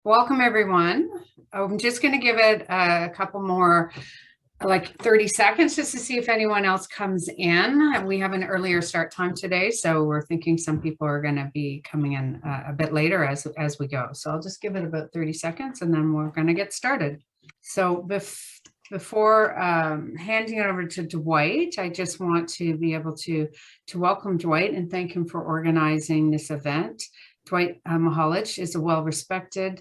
Welcome, everyone. I'm just going to give it a couple more, like 30 seconds, just to see if anyone else comes in. We have an earlier start time today, so we're thinking some people are going to be coming in a bit later as we go. So I'll just give it about 30 seconds, and then we're going to get started. So before handing it over to Dwight, I just want to be able to welcome Dwight and thank him for organizing this event. Dwight Michalicz is a well-respected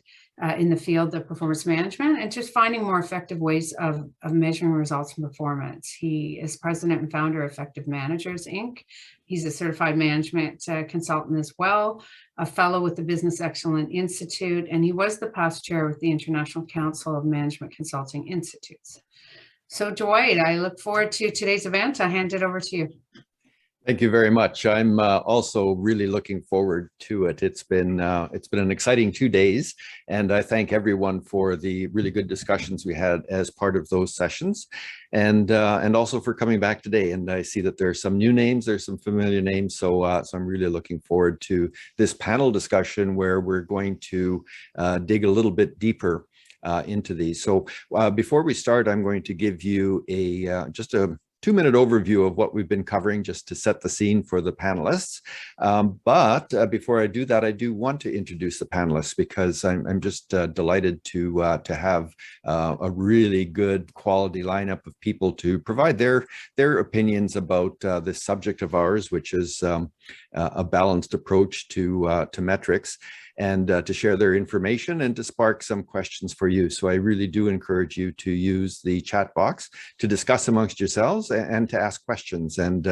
in the field of performance management and just finding more effective ways of measuring results and performance. He is president and founder of Effective Managers, Inc. He's a certified management consultant as well, a fellow with the Business Excellence Institute, and he was the past chair with the International Council of Management Consulting Institutes. So Dwight, I look forward to today's event. I hand it over to you. Thank you very much. I'm also really looking forward to it. It's been an exciting 2 days, and I thank everyone for the really good discussions we had as part of those sessions, and also for coming back today. And I see that there are some new names, there's some familiar names, so I'm really looking forward to this panel discussion where we're going to dig a little bit deeper into these. So before we start, I'm going to give you just a 2-minute overview of what we've been covering just to set the scene for the panelists. But before I do that, I do want to introduce the panelists because I'm just delighted to have a really good quality lineup of people to provide their opinions about this subject of ours, which is a balanced approach to metrics, and to share their information and to spark some questions for you. So I really do encourage you to use the chat box to discuss amongst yourselves and to ask questions. And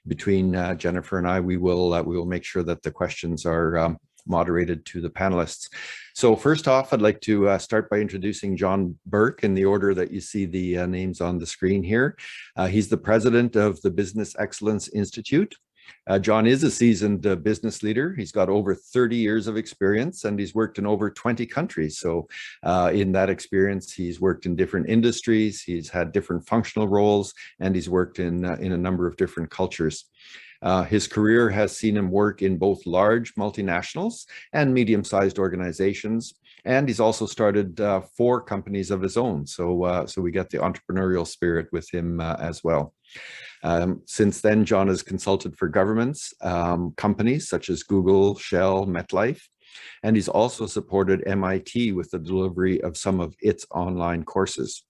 between Jennifer and I, we will make sure that the questions are moderated to the panelists. So first off, I'd like to start by introducing John Burke in the order that you see the names on the screen here. He's the president of the Business Excellence Institute. John is a seasoned business leader. He's got over 30 years of experience and he's worked in over 20 countries. So in that experience, he's worked in different industries, he's had different functional roles, and he's worked in a number of different cultures. His career has seen him work in both large multinationals and medium-sized organizations. And he's also started 4 companies of his own. So we get the entrepreneurial spirit with him as well. Since then, John has consulted for governments, companies such as Google, Shell, MetLife, and he's also supported MIT with the delivery of some of its online courses.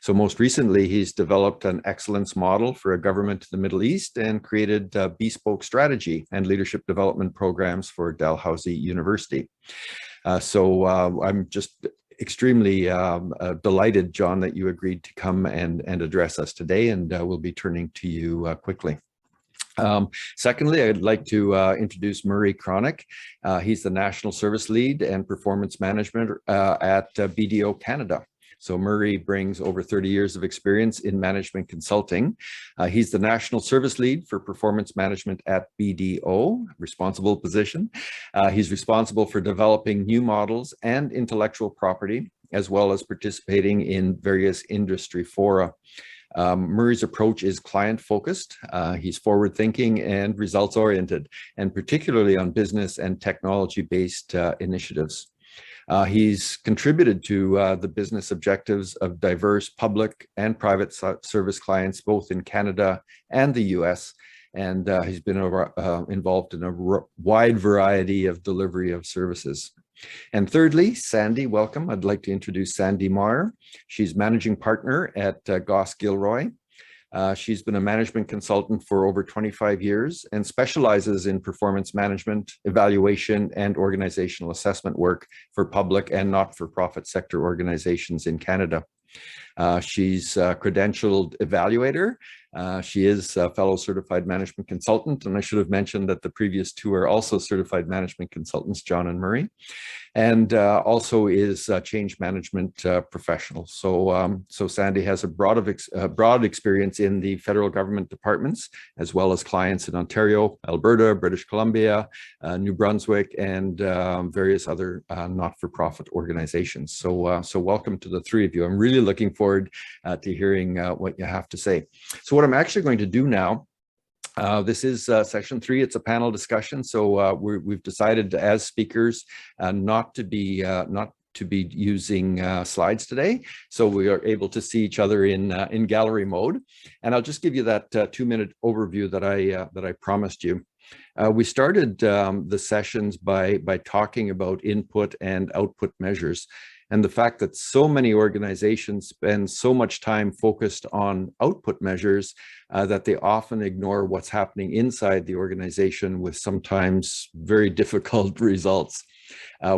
So most recently, he's developed an excellence model for a government in the Middle East and created bespoke strategy and leadership development programs for Dalhousie University. So I'm just extremely delighted, John, that you agreed to come and address us today, and we'll be turning to you quickly. Secondly, I'd like to introduce Moir Kronic. He's the National Service Lead and Performance Management at BDO Canada. So Moir brings over 30 years of experience in management consulting. He's the National Service Lead for Performance Management at BDO, responsible position. He's responsible for developing new models and intellectual property, as well as participating in various industry fora. Moir's approach is client-focused. He's forward-thinking and results-oriented, and particularly on business and technology-based initiatives. He's contributed to the business objectives of diverse public and private service clients, both in Canada and the US, and he's been involved in a wide variety of delivery of services. And thirdly, Sandy, welcome. I'd like to introduce Sandy Meyer. She's managing partner at Goss Gilroy. She's been a management consultant for over 25 years and specializes in performance management, evaluation, and organizational assessment work for public and not-for-profit sector organizations in Canada. She's a credentialed evaluator. She is a fellow certified management consultant, and I should have mentioned that the previous 2 are also certified management consultants, John and Moir, and also is a change management professional. So Sandy has a broad experience in the federal government departments, as well as clients in Ontario, Alberta, British Columbia, New Brunswick, and various other not-for-profit organizations. So welcome to the 3 of you. I'm really looking forward to hearing what you have to say. So what I'm actually going to do now, this is session 3. It's a panel discussion. So we've decided as speakers not to be using slides today, so we are able to see each other in gallery mode. And I'll just give you that 2-minute overview that I promised you. We started the sessions by talking about input and output measures, and the fact that so many organizations spend so much time focused on output measures that they often ignore what's happening inside the organization with sometimes very difficult results.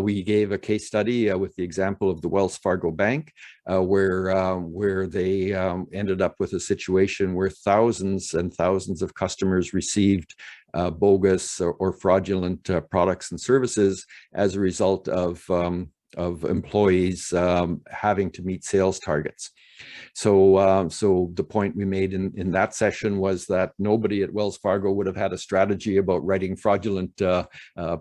We gave a case study with the example of the Wells Fargo Bank, where they ended up with a situation where thousands and thousands of customers received bogus or fraudulent products and services as a result of employees having to meet sales targets. So the point we made in that session was that nobody at Wells Fargo would have had a strategy about writing fraudulent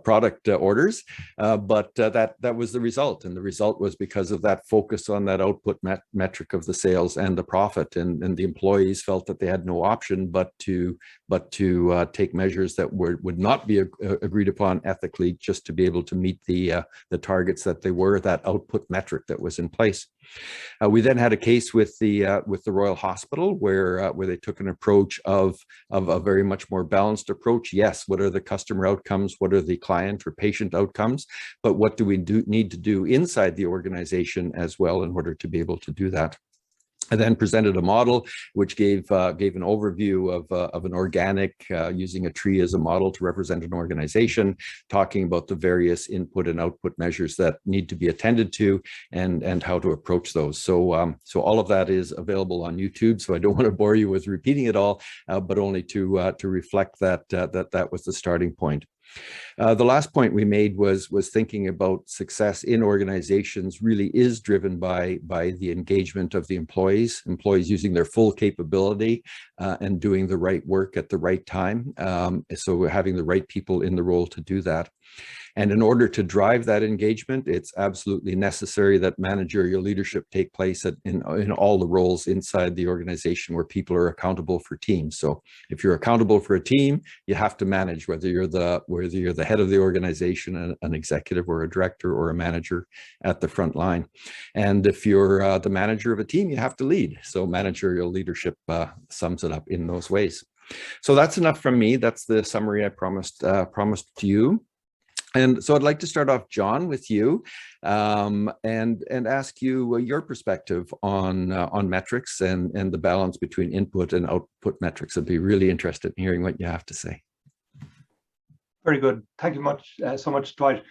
product orders, but that was the result. And the result was because of that focus on that output metric of the sales and the profit. And the employees felt that they had no option but to take measures that would not be agreed upon ethically, just to be able to meet the targets that they were, that output metric that was in place. We then had a case with the Royal Hospital where they took an approach of a very much more balanced approach. Yes, what are the customer outcomes? What are the client or patient outcomes? But what do we need to do inside the organization as well in order to be able to do that? I then presented a model which gave an overview of an organic, using a tree as a model to represent an organization, talking about the various input and output measures that need to be attended to and how to approach those. So all of that is available on YouTube. So I don't want to bore you with repeating it all, but only to reflect that was the starting point. The last point we made was thinking about success in organizations really is driven by the engagement of the employees using their full capability and doing the right work at the right time. So having the right people in the role to do that. And in order to drive that engagement, it's absolutely necessary that managerial leadership take place in all the roles inside the organization where people are accountable for teams. So if you're accountable for a team, you have to manage, whether you're the head of the organization, an executive or a director or a manager at the front line. And if you're the manager of a team, you have to lead. So managerial leadership sums it up in those ways. So that's enough from me. That's the summary I promised to you. And so I'd like to start off, John, with you and ask you your perspective on metrics and the balance between input and output metrics. I'd be really interested in hearing what you have to say. Very good. Thank you so much, Dwight.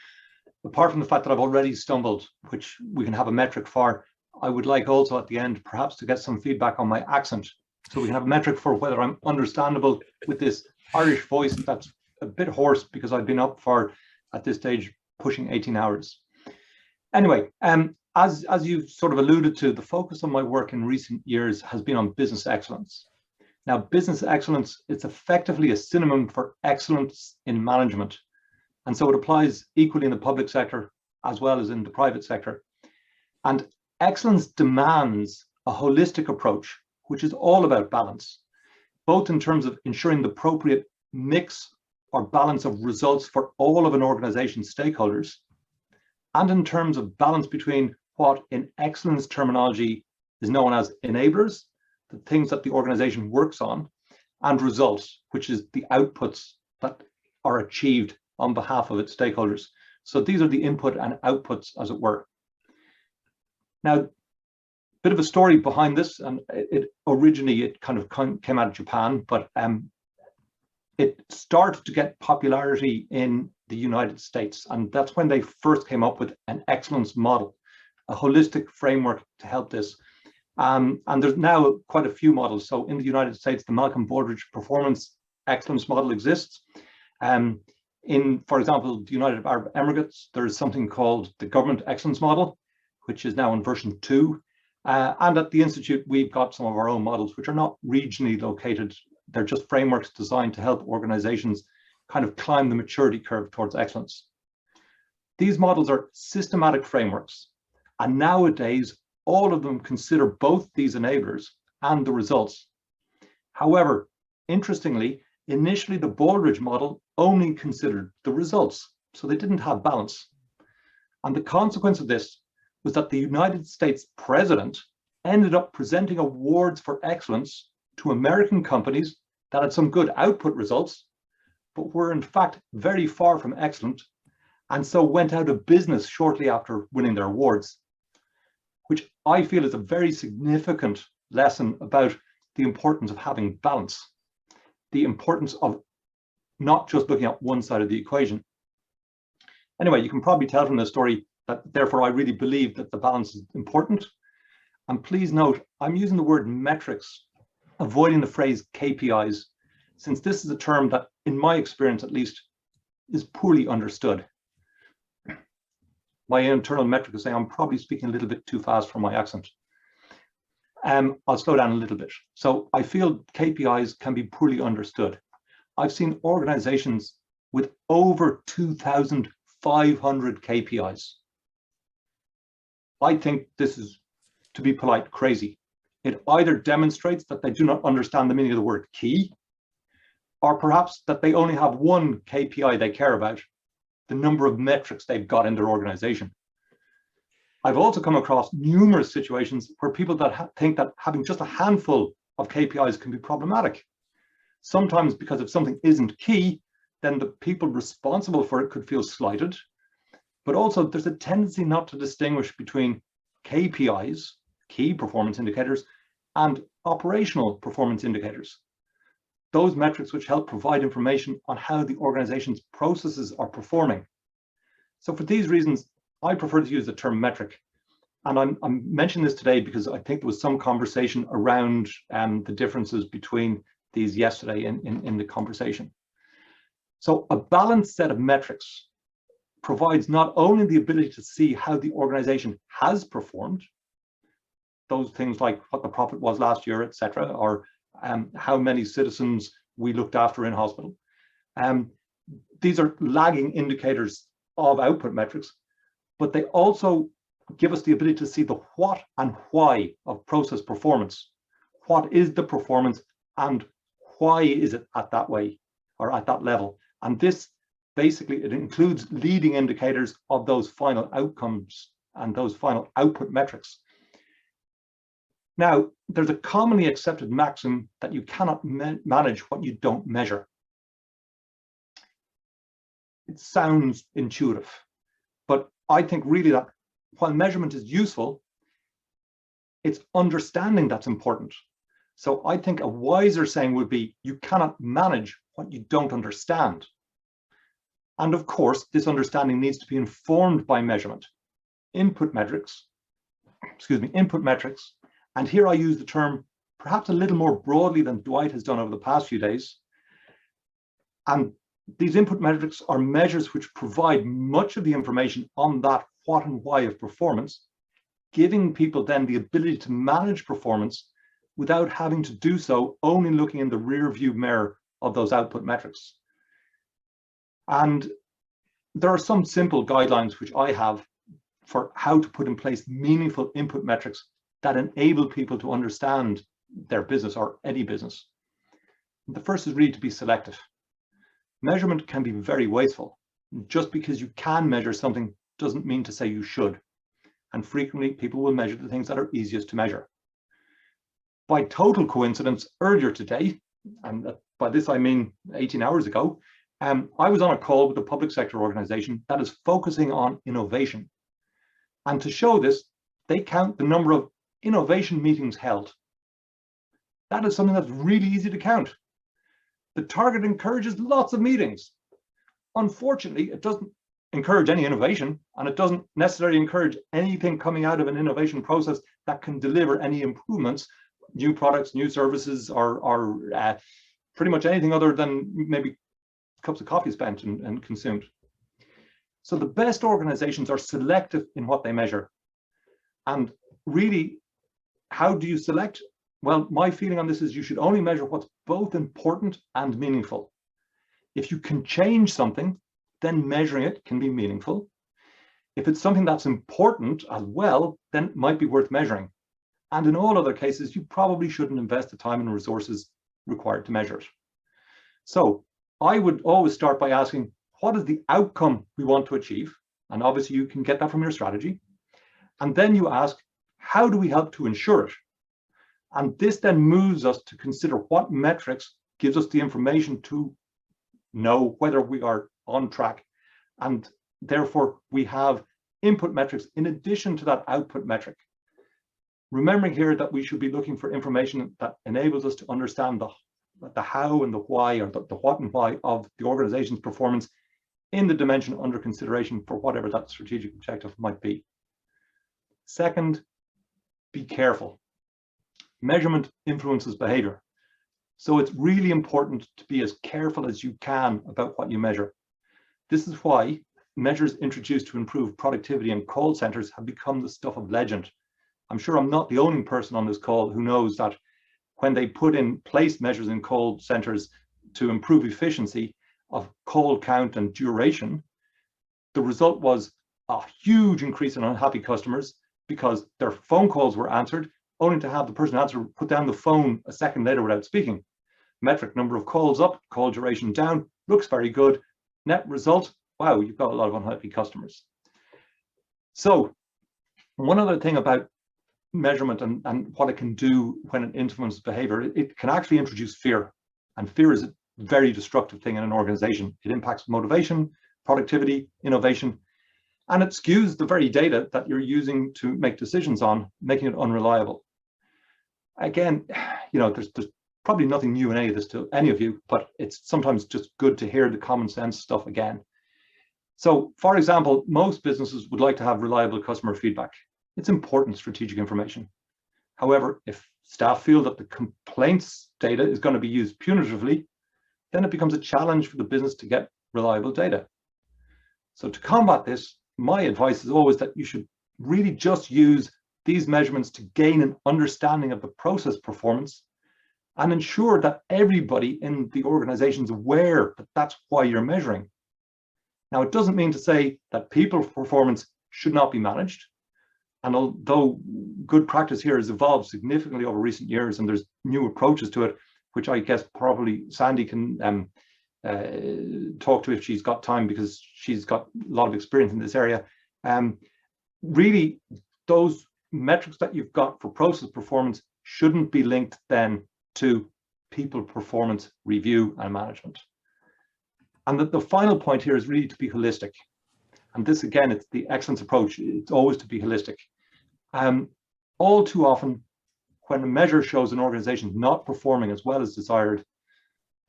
Apart from the fact that I've already stumbled, which we can have a metric for, I would like also at the end perhaps to get some feedback on my accent, so we can have a metric for whether I'm understandable with this Irish voice that's a bit hoarse because I've been up for, at this stage, pushing 18 hours. Anyway, as you've sort of alluded to, the focus of my work in recent years has been on business excellence. Now, business excellence is effectively a synonym for excellence in management. And so it applies equally in the public sector as well as in the private sector. And excellence demands a holistic approach, which is all about balance, both in terms of ensuring the appropriate mix or balance of results for all of an organization's stakeholders, and in terms of balance between what in excellence terminology is known as enablers, the things that the organization works on, and results, which is the outputs that are achieved on behalf of its stakeholders. So these are the input and outputs, as it were. Now, a bit of a story behind this, and it kind of came out of Japan, but it started to get popularity in the United States, and that's when they first came up with an excellence model, a holistic framework to help this. And there's now quite a few models. So in the United States, the Malcolm Baldrige Performance Excellence Model exists. For example, the United Arab Emirates, there's something called the Government Excellence Model, which is now in version 2. And at the Institute, we've got some of our own models, which are not regionally located. They're just frameworks designed to help organizations kind of climb the maturity curve towards excellence. These models are systematic frameworks, and nowadays, all of them consider both these enablers and the results. However, interestingly, initially the Baldrige model only considered the results, so they didn't have balance. And the consequence of this was that the United States president ended up presenting awards for excellence to American companies that had some good output results, but were in fact very far from excellent, and so went out of business shortly after winning their awards, which I feel is a very significant lesson about the importance of having balance, the importance of not just looking at one side of the equation. Anyway, you can probably tell from this story that therefore I really believe that the balance is important. And please note, I'm using the word metrics, avoiding the phrase KPIs, since this is a term that, in my experience at least, is poorly understood. My internal metric is saying I'm probably speaking a little bit too fast for my accent. I'll slow down a little bit. So I feel KPIs can be poorly understood. I've seen organizations with over 2,500 KPIs. I think this is, to be polite, crazy. It either demonstrates that they do not understand the meaning of the word key, or perhaps that they only have one KPI they care about, the number of metrics they've got in their organization. I've also come across numerous situations where people that think that having just a handful of KPIs can be problematic. Sometimes because if something isn't key, then the people responsible for it could feel slighted. But also there's a tendency not to distinguish between KPIs, key performance indicators, and operational performance indicators. Those metrics which help provide information on how the organization's processes are performing. So for these reasons, I prefer to use the term metric. And I'm mentioning this today because I think there was some conversation around the differences between these yesterday in the conversation. So a balanced set of metrics provides not only the ability to see how the organization has performed, those things like what the profit was last year, etc., or how many citizens we looked after in hospital. These are lagging indicators of output metrics, but they also give us the ability to see the what and why of process performance. What is the performance and why is it at that way or at that level? And this basically, it includes leading indicators of those final outcomes and those final output metrics. Now, there's a commonly accepted maxim that you cannot manage what you don't measure. It sounds intuitive, but I think really that while measurement is useful, it's understanding that's important. So I think a wiser saying would be, you cannot manage what you don't understand. And of course, this understanding needs to be informed by measurement. Input metrics. And here I use the term perhaps a little more broadly than Dwight has done over the past few days. And these input metrics are measures which provide much of the information on that what and why of performance, giving people then the ability to manage performance without having to do so only looking in the rear view mirror of those output metrics. And there are some simple guidelines which I have for how to put in place meaningful input metrics that enable people to understand their business or any business. The first is really to be selective. Measurement can be very wasteful. Just because you can measure something doesn't mean to say you should. And frequently people will measure the things that are easiest to measure. By total coincidence, earlier today, and by this I mean 18 hours ago, I was on a call with a public sector organization that is focusing on innovation. And to show this, they count the number of innovation meetings held. That is something that's really easy to count. The target encourages lots of meetings. Unfortunately, it doesn't encourage any innovation, and it doesn't necessarily encourage anything coming out of an innovation process that can deliver any improvements, new products, new services, or pretty much anything other than maybe cups of coffee spent and consumed. So the best organizations are selective in what they measure. And really, how do you select? Well, my feeling on this is you should only measure what's both important and meaningful. If you can change something, then measuring it can be meaningful. If it's something that's important as well, then it might be worth measuring. And in all other cases, you probably shouldn't invest the time and resources required to measure it. So I would always start by asking, what is the outcome we want to achieve? And obviously you can get that from your strategy. And then you ask, how do we help to ensure it? And this then moves us to consider what metrics gives us the information to know whether we are on track. And therefore, we have input metrics in addition to that output metric. Remembering here that we should be looking for information that enables us to understand the how and the why, or the what and why of the organization's performance in the dimension under consideration for whatever that strategic objective might be. Second, be careful. Measurement influences behavior. So it's really important to be as careful as you can about what you measure. This is why measures introduced to improve productivity in call centers have become the stuff of legend. I'm sure I'm not the only person on this call who knows that when they put in place measures in call centers to improve efficiency of call count and duration, the result was a huge increase in unhappy customers because their phone calls were answered only to have the person answer put down the phone a second later without speaking. Metric number of calls up, call duration down, looks very good. Net result, wow, you've got a lot of unhappy customers. So one other thing about measurement and what it can do when it influences behavior, it can actually introduce fear. And fear is a very destructive thing in an organization. It impacts motivation, productivity, innovation, and it skews the very data that you're using to make decisions on, making it unreliable. Again, you know, there's probably nothing new in any of this to any of you, but it's sometimes just good to hear the common sense stuff again. So, for example, most businesses would like to have reliable customer feedback. It's important strategic information. However, if staff feel that the complaints data is going to be used punitively, then it becomes a challenge for the business to get reliable data. So to combat this, my advice is always that you should really just use these measurements to gain an understanding of the process performance and ensure that everybody in the organization is aware that that's why you're measuring. Now, it doesn't mean to say that people performance should not be managed. And although good practice here has evolved significantly over recent years and there's new approaches to it, which I guess probably Sandy can talk to if she's got time, because she's got a lot of experience in this area. Really, those metrics that you've got for process performance shouldn't be linked then to people performance review and management. And the final point here is really to be holistic. And this, again, it's the excellence approach. It's always to be holistic. All too often, when a measure shows an organization not performing as well as desired,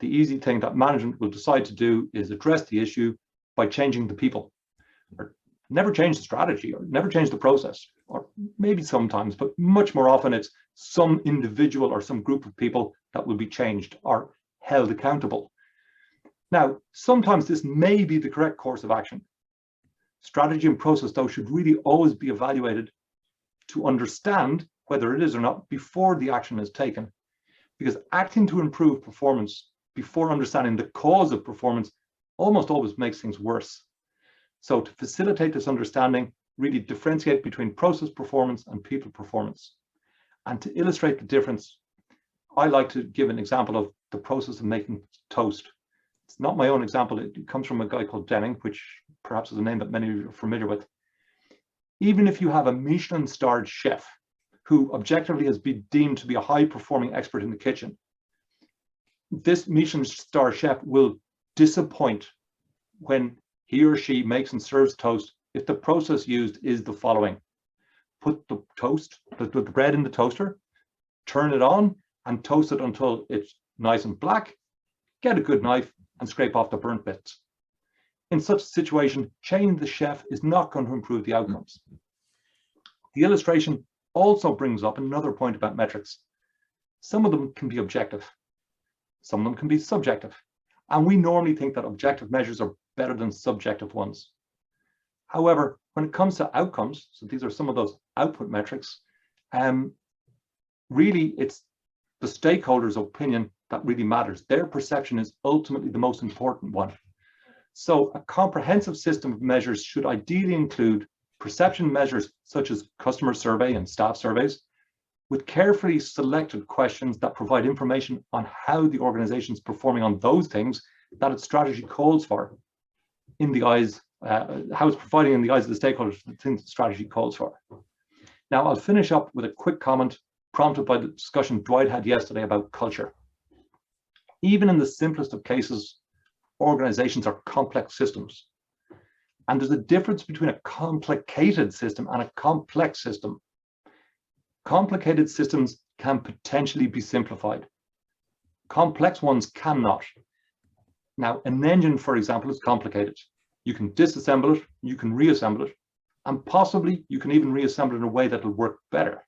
the easy thing that management will decide to do is address the issue by changing the people, or never change the strategy, or never change the process, or maybe sometimes, but much more often it's some individual or some group of people that will be changed or held accountable. Now, sometimes this may be the correct course of action. Strategy and process, though, should really always be evaluated to understand whether it is or not before the action is taken, because acting to improve performance before understanding the cause of performance almost always makes things worse. So to facilitate this understanding, really differentiate between process performance and people performance. And to illustrate the difference, I like to give an example of the process of making toast. It's not my own example. It comes from a guy called Deming, which perhaps is a name that many of you are familiar with. Even if you have a Michelin-starred chef who objectively has been deemed to be a high-performing expert in the kitchen, this Michelin-star chef will disappoint when he or she makes and serves toast if the process used is the following: put the toast, the bread in the toaster, turn it on, and toast it until it's nice and black, get a good knife, and scrape off the burnt bits. In such a situation, changing the chef is not going to improve the outcomes. The illustration also brings up another point about metrics. Some of them can be objective. Some of them can be subjective. And we normally think that objective measures are better than subjective ones. However, when it comes to outcomes, so these are some of those output metrics, really it's the stakeholders' opinion that really matters. Their perception is ultimately the most important one. So a comprehensive system of measures should ideally include perception measures such as customer survey and staff surveys, with carefully selected questions that provide information on how the organization is performing on those things that its strategy calls for in the eyes, how it's providing in the eyes of the stakeholders the things the strategy calls for. Now, I'll finish up with a quick comment prompted by the discussion Dwight had yesterday about culture. Even in the simplest of cases, organizations are complex systems. And there's a difference between a complicated system and a complex system. Complicated systems can potentially be simplified. Complex ones cannot. Now, an engine, for example, is complicated. You can disassemble it, you can reassemble it, and possibly you can even reassemble it in a way that will work better.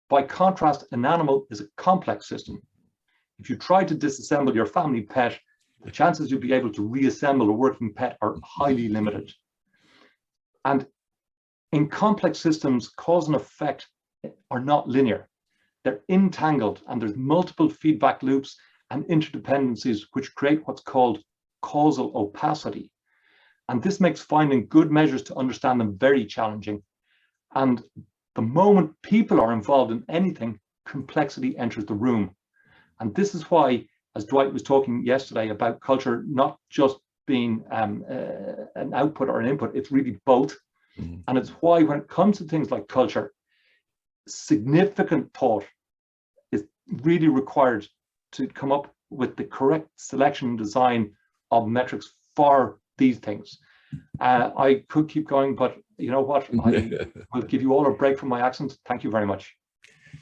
By contrast, an animal is a complex system. If you try to disassemble your family pet, the chances you'll be able to reassemble a working pet are highly limited. And in complex systems, cause and effect are not linear. They're entangled, and there's multiple feedback loops and interdependencies which create what's called causal opacity. And this makes finding good measures to understand them very challenging. And the moment people are involved in anything, complexity enters the room. And this is why, as Dwight was talking yesterday about culture not just being an output or an input, it's really both. Mm-hmm. And it's why when it comes to things like culture, significant thought is really required to come up with the correct selection and design of metrics for these things. I could keep going, but you know what? I will give you all a break from my accent. Thank you very much.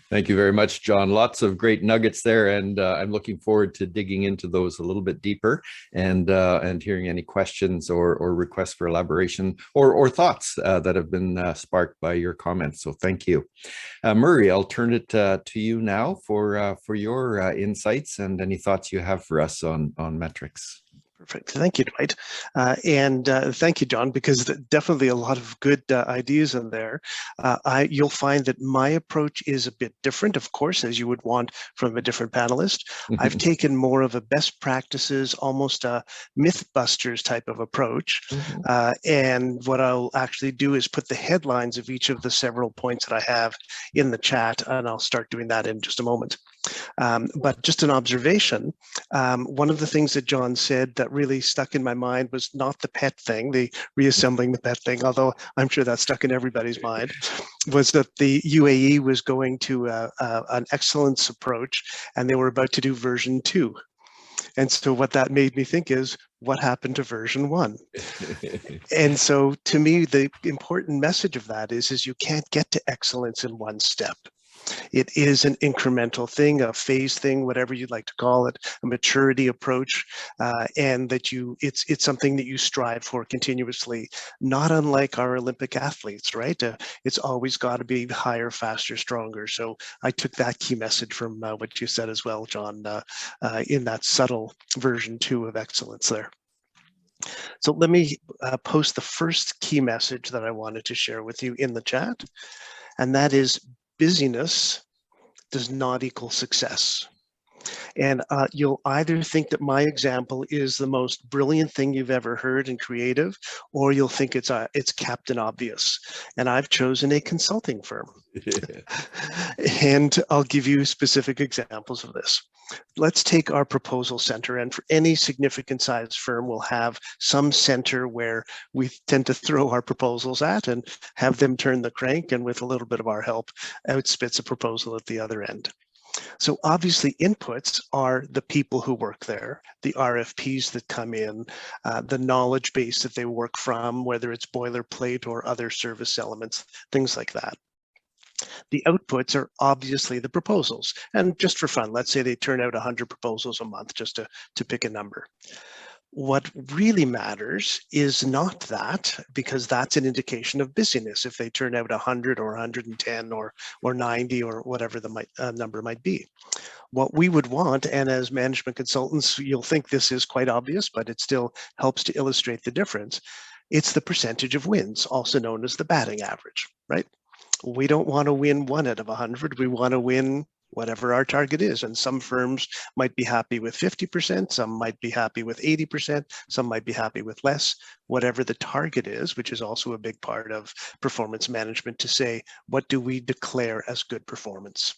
Thank you very much, John. Lots of great nuggets there, and I'm looking forward to digging into those a little bit deeper and hearing any questions or requests for elaboration or thoughts that have been sparked by your comments. So thank you. Murray, I'll turn it to you now for your insights and any thoughts you have for us on metrics. Perfect. Thank you, Dwight. And thank you, John, because definitely a lot of good ideas in there. You'll find that my approach is a bit different, of course, as you would want from a different panelist. I've taken more of a best practices, almost a Mythbusters type of approach. And what I'll actually do is put the headlines of each of the several points that I have in the chat, and I'll start doing that in just a moment. But just an observation, one of the things that John said that really stuck in my mind was not the pet thing, the reassembling the pet thing, although I'm sure that's stuck in everybody's mind, was that the UAE was going to an excellence approach, and they were about to do version 2. And so what that made me think is, what happened to version 1? And so to me, the important message of that is you can't get to excellence in one step. It is an incremental thing, a phase thing, whatever you'd like to call it, a maturity approach, and that it's something that you strive for continuously, not unlike our Olympic athletes, right? It's always got to be higher, faster, stronger. So I took that key message from what you said as well, John, in that subtle version 2 of excellence there. So let me post the first key message that I wanted to share with you in the chat, and that is busyness does not equal success. And you'll either think that my example is the most brilliant thing you've ever heard and creative, or you'll think it's Captain Obvious. And I've chosen a consulting firm. And I'll give you specific examples of this. Let's take our proposal center, and for any significant size firm, we'll have some center where we tend to throw our proposals at and have them turn the crank, and with a little bit of our help, out spits a proposal at the other end. So obviously inputs are the people who work there, the RFPs that come in, the knowledge base that they work from, whether it's boilerplate or other service elements, things like that. The outputs are obviously the proposals. And just for fun, let's say they turn out 100 proposals a month, just to pick a number. What really matters is not that, because that's an indication of busyness if they turn out 100 or 110 or 90 or whatever the number might be. What we would want, and as management consultants, you'll think this is quite obvious, but it still helps to illustrate the difference. It's the percentage of wins, also known as the batting average, right? We don't want to win 1 out of 100. We want to win whatever our target is. And some firms might be happy with 50%, some might be happy with 80%, some might be happy with less, whatever the target is, which is also a big part of performance management, to say, what do we declare as good performance?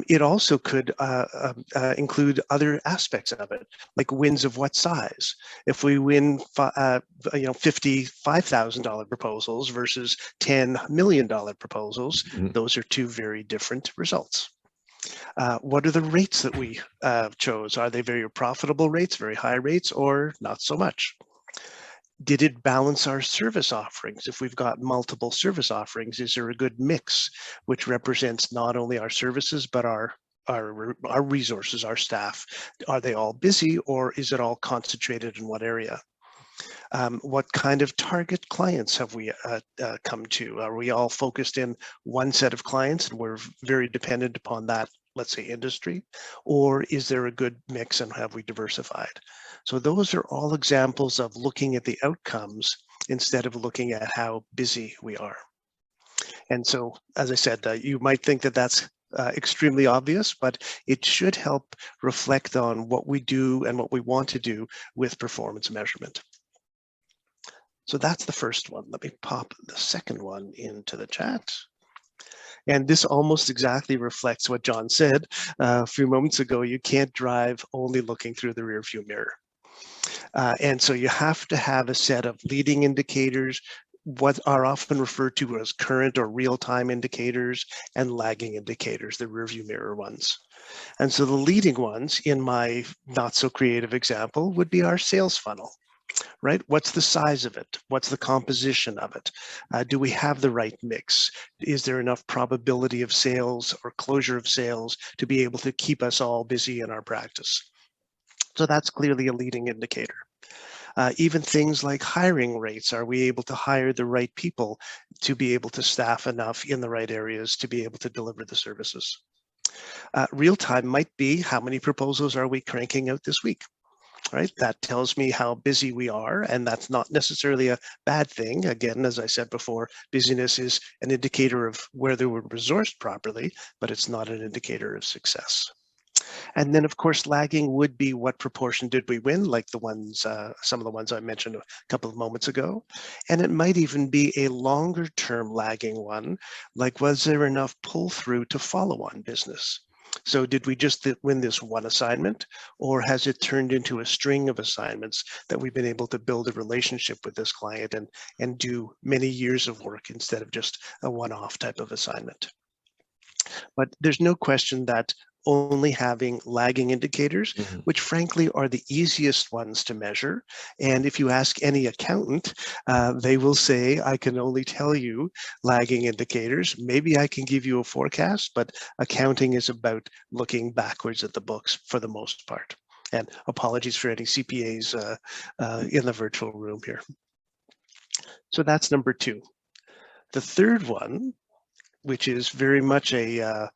It also could include other aspects of it, like wins of what size. If we win, $55,000 proposals versus $10 million proposals, those are two very different results. What are the rates that we chose? Are they very profitable rates, very high rates, or not so much? Did it balance our service offerings? If we've got multiple service offerings, is there a good mix, which represents not only our services, but our resources, our staff? Are they all busy, or is it all concentrated in one area? What kind of target clients have we come to? Are we all focused in one set of clients and we're very dependent upon that, let's say, industry? Or is there a good mix and have we diversified? So those are all examples of looking at the outcomes instead of looking at how busy we are. And so, as I said, you might think that that's extremely obvious, but it should help reflect on what we do and what we want to do with performance measurement. So that's the first one. Let me pop the second one into the chat. And this almost exactly reflects what John said a few moments ago. You can't drive only looking through the rearview mirror. And so you have to have a set of leading indicators, what are often referred to as current or real-time indicators, and lagging indicators, the rearview mirror ones. And so the leading ones, in my not so creative example, would be our sales funnel. Right? What's the size of it? What's the composition of it? Do we have the right mix? Is there enough probability of sales or closure of sales to be able to keep us all busy in our practice? So that's clearly a leading indicator. Even things like hiring rates. Are we able to hire the right people to be able to staff enough in the right areas to be able to deliver the services? Real time might be, how many proposals are we cranking out this week? Right, that tells me how busy we are, and that's not necessarily a bad thing. Again, as I said before, busyness is an indicator of whether we're resourced properly, but it's not an indicator of success. And then, of course, lagging would be what proportion did we win, like the ones, some of the ones I mentioned a couple of moments ago. And it might even be a longer term lagging one, like was there enough pull through to follow on business? So did we just win this one assignment, or has it turned into a string of assignments that we've been able to build a relationship with this client and do many years of work instead of just a one-off type of assignment? But there's no question that only having lagging indicators, which frankly are the easiest ones to measure. And if you ask any accountant, they will say, I can only tell you lagging indicators. Maybe I can give you a forecast, but accounting is about looking backwards at the books for the most part. And apologies for any CPAs in the virtual room here. So that's number two. The third one, which is very much a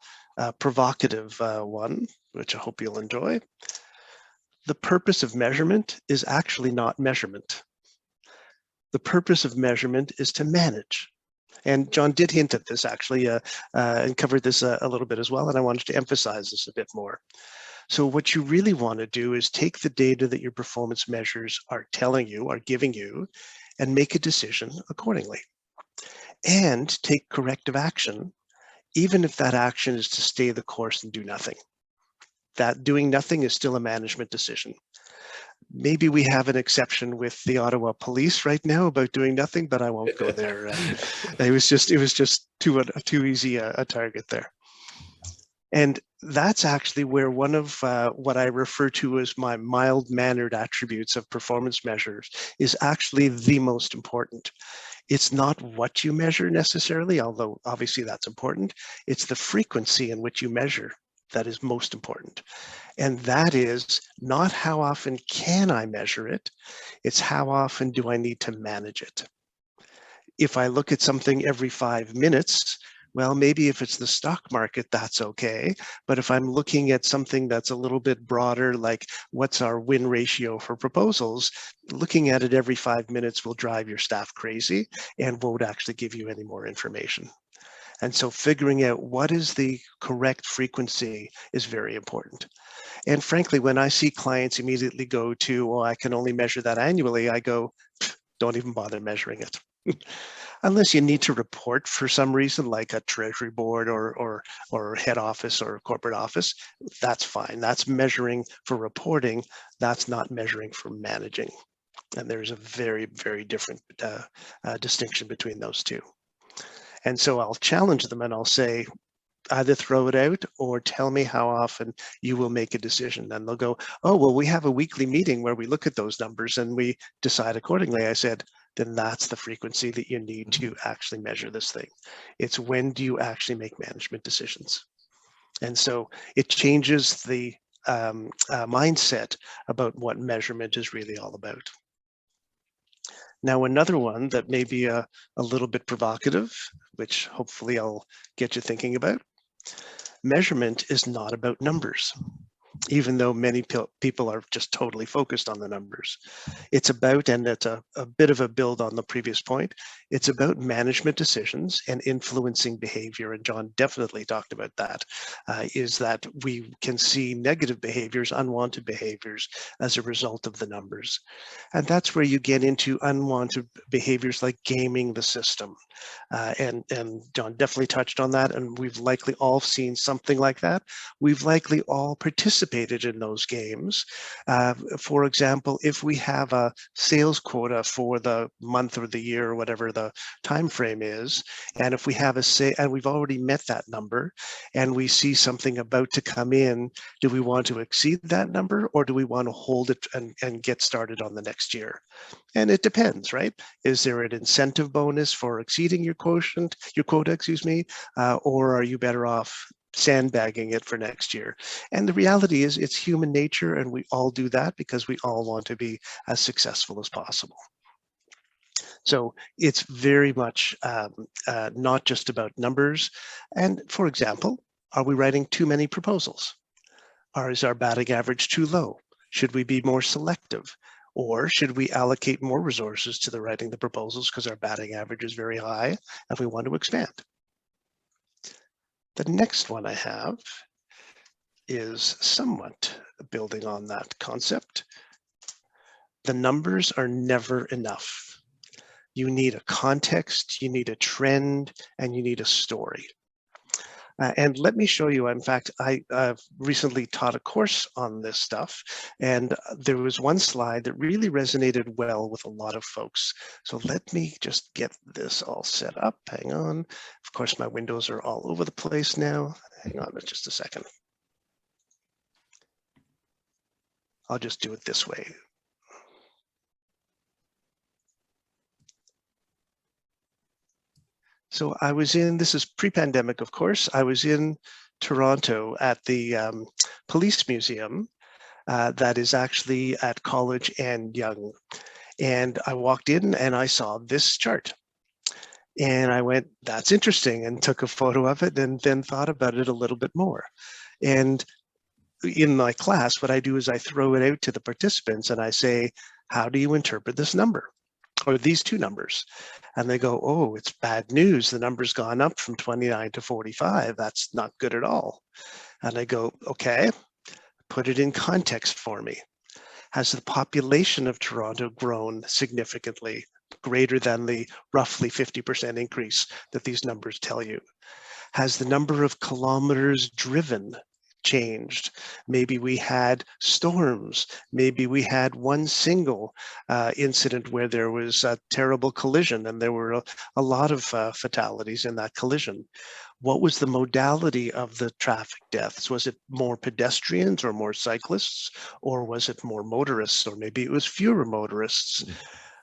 provocative one, which I hope you'll enjoy. The purpose of measurement is actually not measurement. The purpose of measurement is to manage. And John did hint at this actually and covered this a little bit as well, and I wanted to emphasize this a bit more. So what you really want to do is take the data that your performance measures are telling you, are giving you, and make a decision accordingly. And take corrective action, even if that action is to stay the course and do nothing. That doing nothing is still a management decision. Maybe we have an exception with the Ottawa police right now about doing nothing, but I won't go there. It was just too easy a target there. And that's actually where one of what I refer to as my mild-mannered attributes of performance measures is actually the most important. It's not what you measure necessarily, although obviously that's important. It's the frequency in which you measure that is most important. And that is not how often can I measure it, it's how often do I need to manage it. If I look at something every 5 minutes, well, maybe if it's the stock market, that's okay. But if I'm looking at something that's a little bit broader, like what's our win ratio for proposals, looking at it every 5 minutes will drive your staff crazy and won't actually give you any more information. And so figuring out what is the correct frequency is very important. And frankly, when I see clients immediately go to, oh, I can only measure that annually, I go, don't even bother measuring it. Unless you need to report for some reason, like a treasury board or head office or corporate office, that's fine. That's measuring for reporting. That's not measuring for managing. And there's a very, very different distinction between those two. And so I'll challenge them and I'll say, either throw it out or tell me how often you will make a decision. And they'll go, oh, well, we have a weekly meeting where we look at those numbers and we decide accordingly. I said, then that's the frequency that you need to actually measure this thing. It's when do you actually make management decisions? And so it changes the mindset about what measurement is really all about. Now, another one that may be a little bit provocative, which hopefully I'll get you thinking about. Measurement is not about numbers, even though many people are just totally focused on the numbers. It's about, and it's a bit of a build on the previous point, it's about management decisions and influencing behavior. And John definitely talked about that, is that we can see negative behaviors, unwanted behaviors as a result of the numbers. And that's where you get into unwanted behaviors like gaming the system. And John definitely touched on that. And we've likely all seen something like that. We've likely all participated in those games. For example, if we have a sales quota for the month or the year or whatever the time frame is, and if we have and we've already met that number, and we see something about to come in, do we want to exceed that number, or do we want to hold it and get started on the next year? And it depends, right? Is there an incentive bonus for exceeding your quota, excuse me, or are you better off sandbagging it for next year? And the reality is it's human nature, and we all do that because we all want to be as successful as possible. So it's very much not just about numbers. And for example, are we writing too many proposals? Or is our batting average too low? Should we be more selective? Or should we allocate more resources to writing the proposals because our batting average is very high and we want to expand? The next one I have is somewhat building on that concept. The numbers are never enough. You need a context, you need a trend, and you need a story. And let me show you, in fact, I've recently taught a course on this stuff, and there was one slide that really resonated well with a lot of folks. So let me just get this all set up. Hang on. Of course, my windows are all over the place now. Hang on just a second. I'll just do it this way. So I was this is pre-pandemic, of course, I was in Toronto at the Police Museum that is actually at College and Yonge. And I walked in and I saw this chart. And I went, that's interesting, and took a photo of it and then thought about it a little bit more. And in my class, what I do is I throw it out to the participants and I say, how do you interpret this number? Or these two numbers? And they go, oh, it's bad news. The number's gone up from 29 to 45. That's not good at all. And I go, okay, put it in context for me. Has the population of Toronto grown significantly, greater than the roughly 50% increase that these numbers tell you? Has the number of kilometers driven changed? Maybe we had storms. Maybe we had one single incident where there was a terrible collision and there were a lot of fatalities in that collision. What was the modality of the traffic deaths? Was it more pedestrians or more cyclists, or was it more motorists, or maybe it was fewer motorists?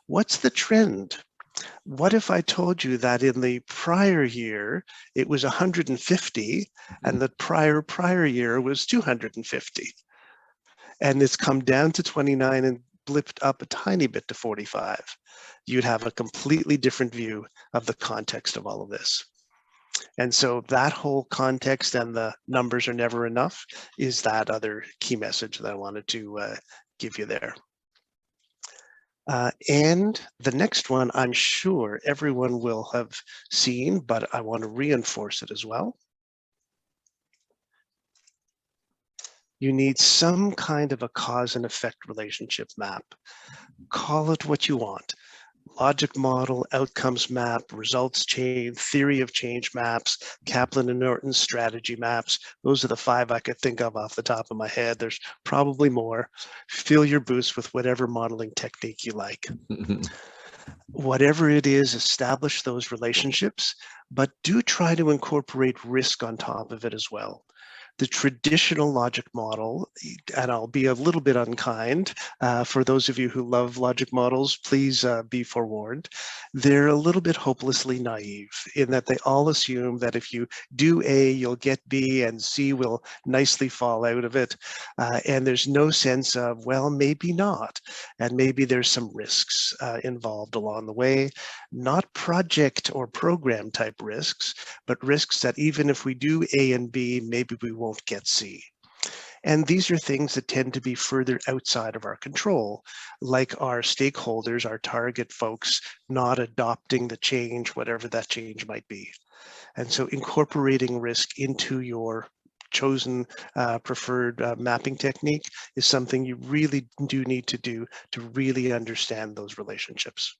What's the trend? What if I told you that in the prior year, it was 150 and the prior year was 250? And it's come down to 29 and blipped up a tiny bit to 45. You'd have a completely different view of the context of all of this. And so that whole context and the numbers are never enough is that other key message that I wanted to give you there. And the next one, I'm sure everyone will have seen, but I want to reinforce it as well. You need some kind of a cause and effect relationship map. Call it what you want. logic model, outcomes map, results chain, theory of change maps, Kaplan and Norton strategy maps. Those are the 5 I could think of off the top of my head. There's probably more. Fill your boost with whatever modeling technique you like. Whatever it is, establish those relationships, but do try to incorporate risk on top of it as well. The traditional logic model, and I'll be a little bit unkind for those of you who love logic models, please be forewarned. They're a little bit hopelessly naive in that they all assume that if you do A, you'll get B, and C will nicely fall out of it. And there's no sense of, well, maybe not. And maybe there's some risks involved along the way, not project or program type risks, but risks that even if we do A and B, maybe we won't get C. And these are things that tend to be further outside of our control, like our stakeholders, our target folks, not adopting the change, whatever that change might be. And so incorporating risk into your chosen preferred mapping technique is something you really do need to do to really understand those relationships.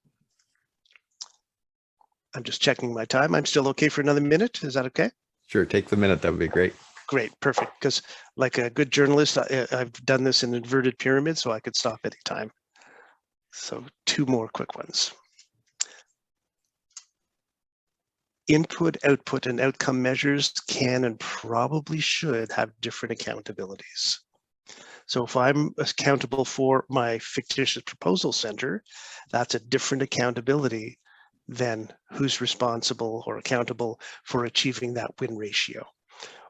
I'm just checking my time. I'm still okay for another minute. Is that okay? Sure, take the minute. That would be great. Great, perfect. Because like a good journalist, I've done this in inverted pyramid, so I could stop anytime. So 2 more quick ones. Input, output, and outcome measures can and probably should have different accountabilities. So if I'm accountable for my fictitious proposal center, that's a different accountability than who's responsible or accountable for achieving that win ratio,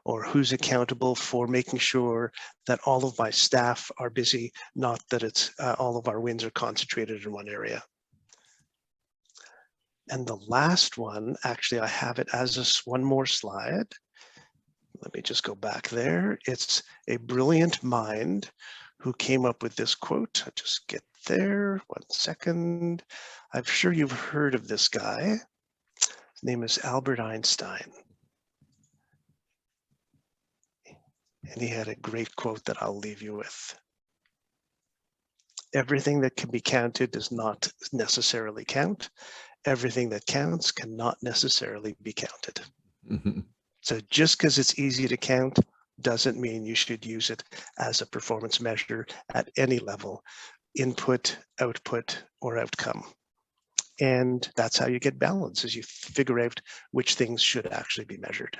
or who's accountable for making sure that all of my staff are busy, not that it's all of our wins are concentrated in one area. And the last one, actually, I have it as one more slide. Let me just go back there. It's a brilliant mind who came up with this quote. I'll just get there, 1 second. I'm sure you've heard of this guy. His name is Albert Einstein. And he had a great quote that I'll leave you with. Everything that can be counted does not necessarily count. Everything that counts cannot necessarily be counted. Mm-hmm. So just because it's easy to count doesn't mean you should use it as a performance measure at any level, input, output, or outcome. And that's how you get balance, is you figure out which things should actually be measured.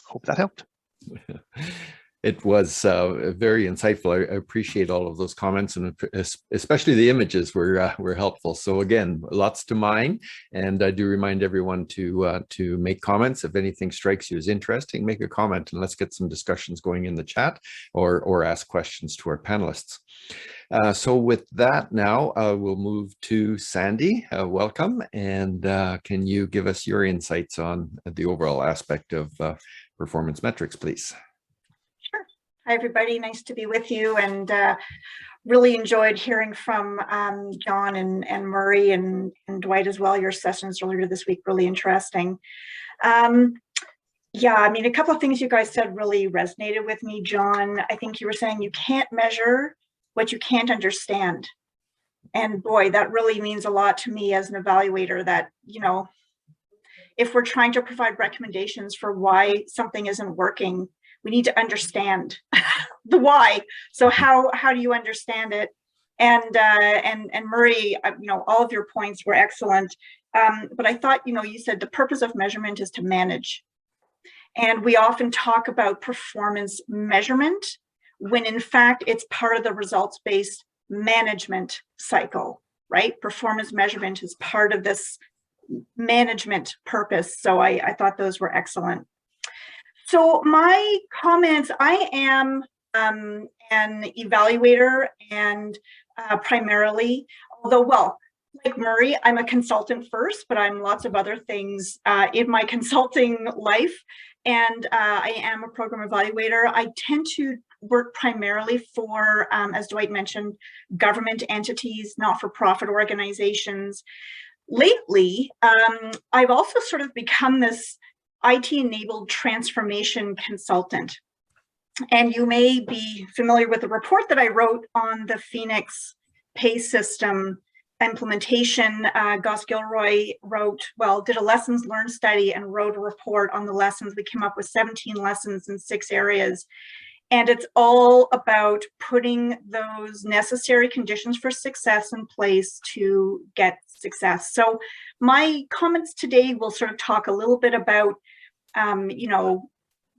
Hope that helped. It was very insightful. I appreciate all of those comments, and especially the images were helpful. So again, lots to mine, and I do remind everyone to make comments. If anything strikes you as interesting, make a comment, and let's get some discussions going in the chat, or ask questions to our panelists. So with that, now we'll move to Sandy. Welcome, and can you give us your insights on the overall aspect of performance metrics, please? Sure. Hi, everybody. Nice to be with you, and really enjoyed hearing from John and Murray and Dwight as well. Your sessions earlier this week, really interesting. Yeah, I mean, a couple of things you guys said really resonated with me. John, I think you were saying you can't measure what you can't understand. And boy, that really means a lot to me as an evaluator, that, you know, if we're trying to provide recommendations for why something isn't working, we need to understand the why. So how do you understand it? And Murray, you know, all of your points were excellent. But I thought, you know, you said the purpose of measurement is to manage. And we often talk about performance measurement when in fact it's part of the results-based management cycle, right? Performance measurement is part of this management purpose. So I thought those were excellent. So my comments, I am an evaluator, and primarily, although, well, like Murray, I'm a consultant first, but I'm lots of other things in my consulting life. And I am a program evaluator. I tend to work primarily for, as Dwight mentioned, government entities, not-for-profit organizations. Lately, I've also sort of become this IT-enabled transformation consultant. And you may be familiar with the report that I wrote on the Phoenix pay system implementation. Goss Gilroy did a lessons learned study and wrote a report on the lessons. We came up with 17 lessons in 6 areas. And it's all about putting those necessary conditions for success in place to get success. So my comments today will sort of talk a little bit about,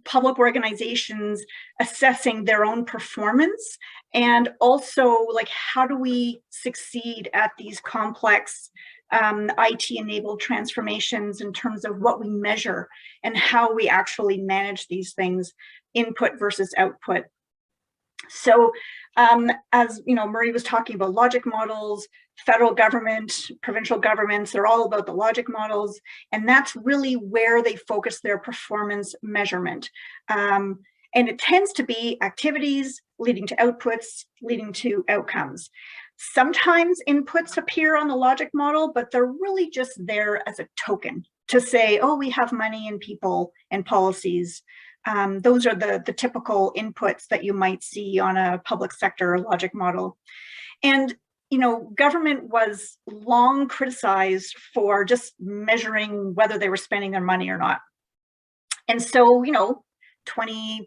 public organizations assessing their own performance, and also like, how do we succeed at these complex IT-enabled transformations in terms of what we measure and how we actually manage these things, input versus output. So as Murray was talking about logic models, federal government, provincial governments, they're all about the logic models, and that's really where they focus their performance measurement. And it tends to be activities leading to outputs, leading to outcomes. Sometimes inputs appear on the logic model, but they're really just there as a token to say, oh, we have money and people and policies. Those are the typical inputs that you might see on a public sector logic model. And, government was long criticized for just measuring whether they were spending their money or not. And so, 20,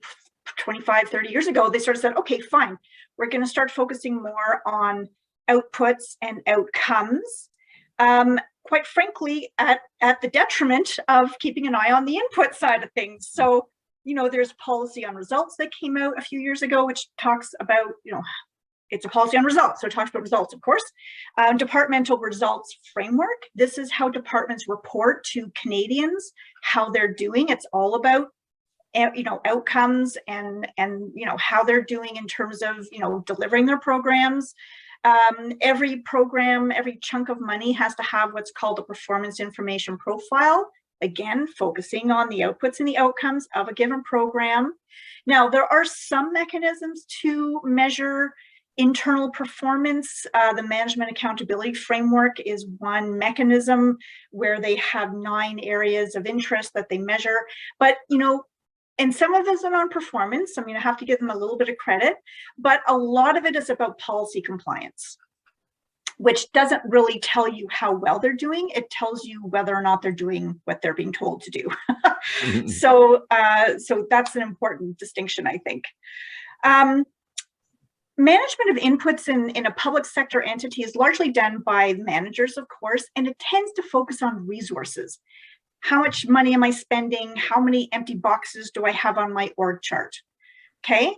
25, 30 years ago, they sort of said, okay, fine, we're going to start focusing more on outputs and outcomes, quite frankly, at the detriment of keeping an eye on the input side of things. So, there's policy on results that came out a few years ago, which talks about, it's a policy on results. So it talks about results, of course. Departmental results framework. This is how departments report to Canadians how they're doing. It's all about, outcomes and how they're doing in terms of, delivering their programs. Every program, every chunk of money has to have what's called a performance information profile. Again, focusing on the outputs and the outcomes of a given program. Now, there are some mechanisms to measure internal performance. The management accountability framework is one mechanism where they have 9 areas of interest that they measure. But, and some of this is on performance. I have to give them a little bit of credit, but a lot of it is about policy compliance, which doesn't really tell you how well they're doing. It tells you whether or not they're doing what they're being told to do. So that's an important distinction, I think. Management of inputs in a public sector entity is largely done by managers, of course, and it tends to focus on resources. How much money am I spending? How many empty boxes do I have on my org chart? Okay,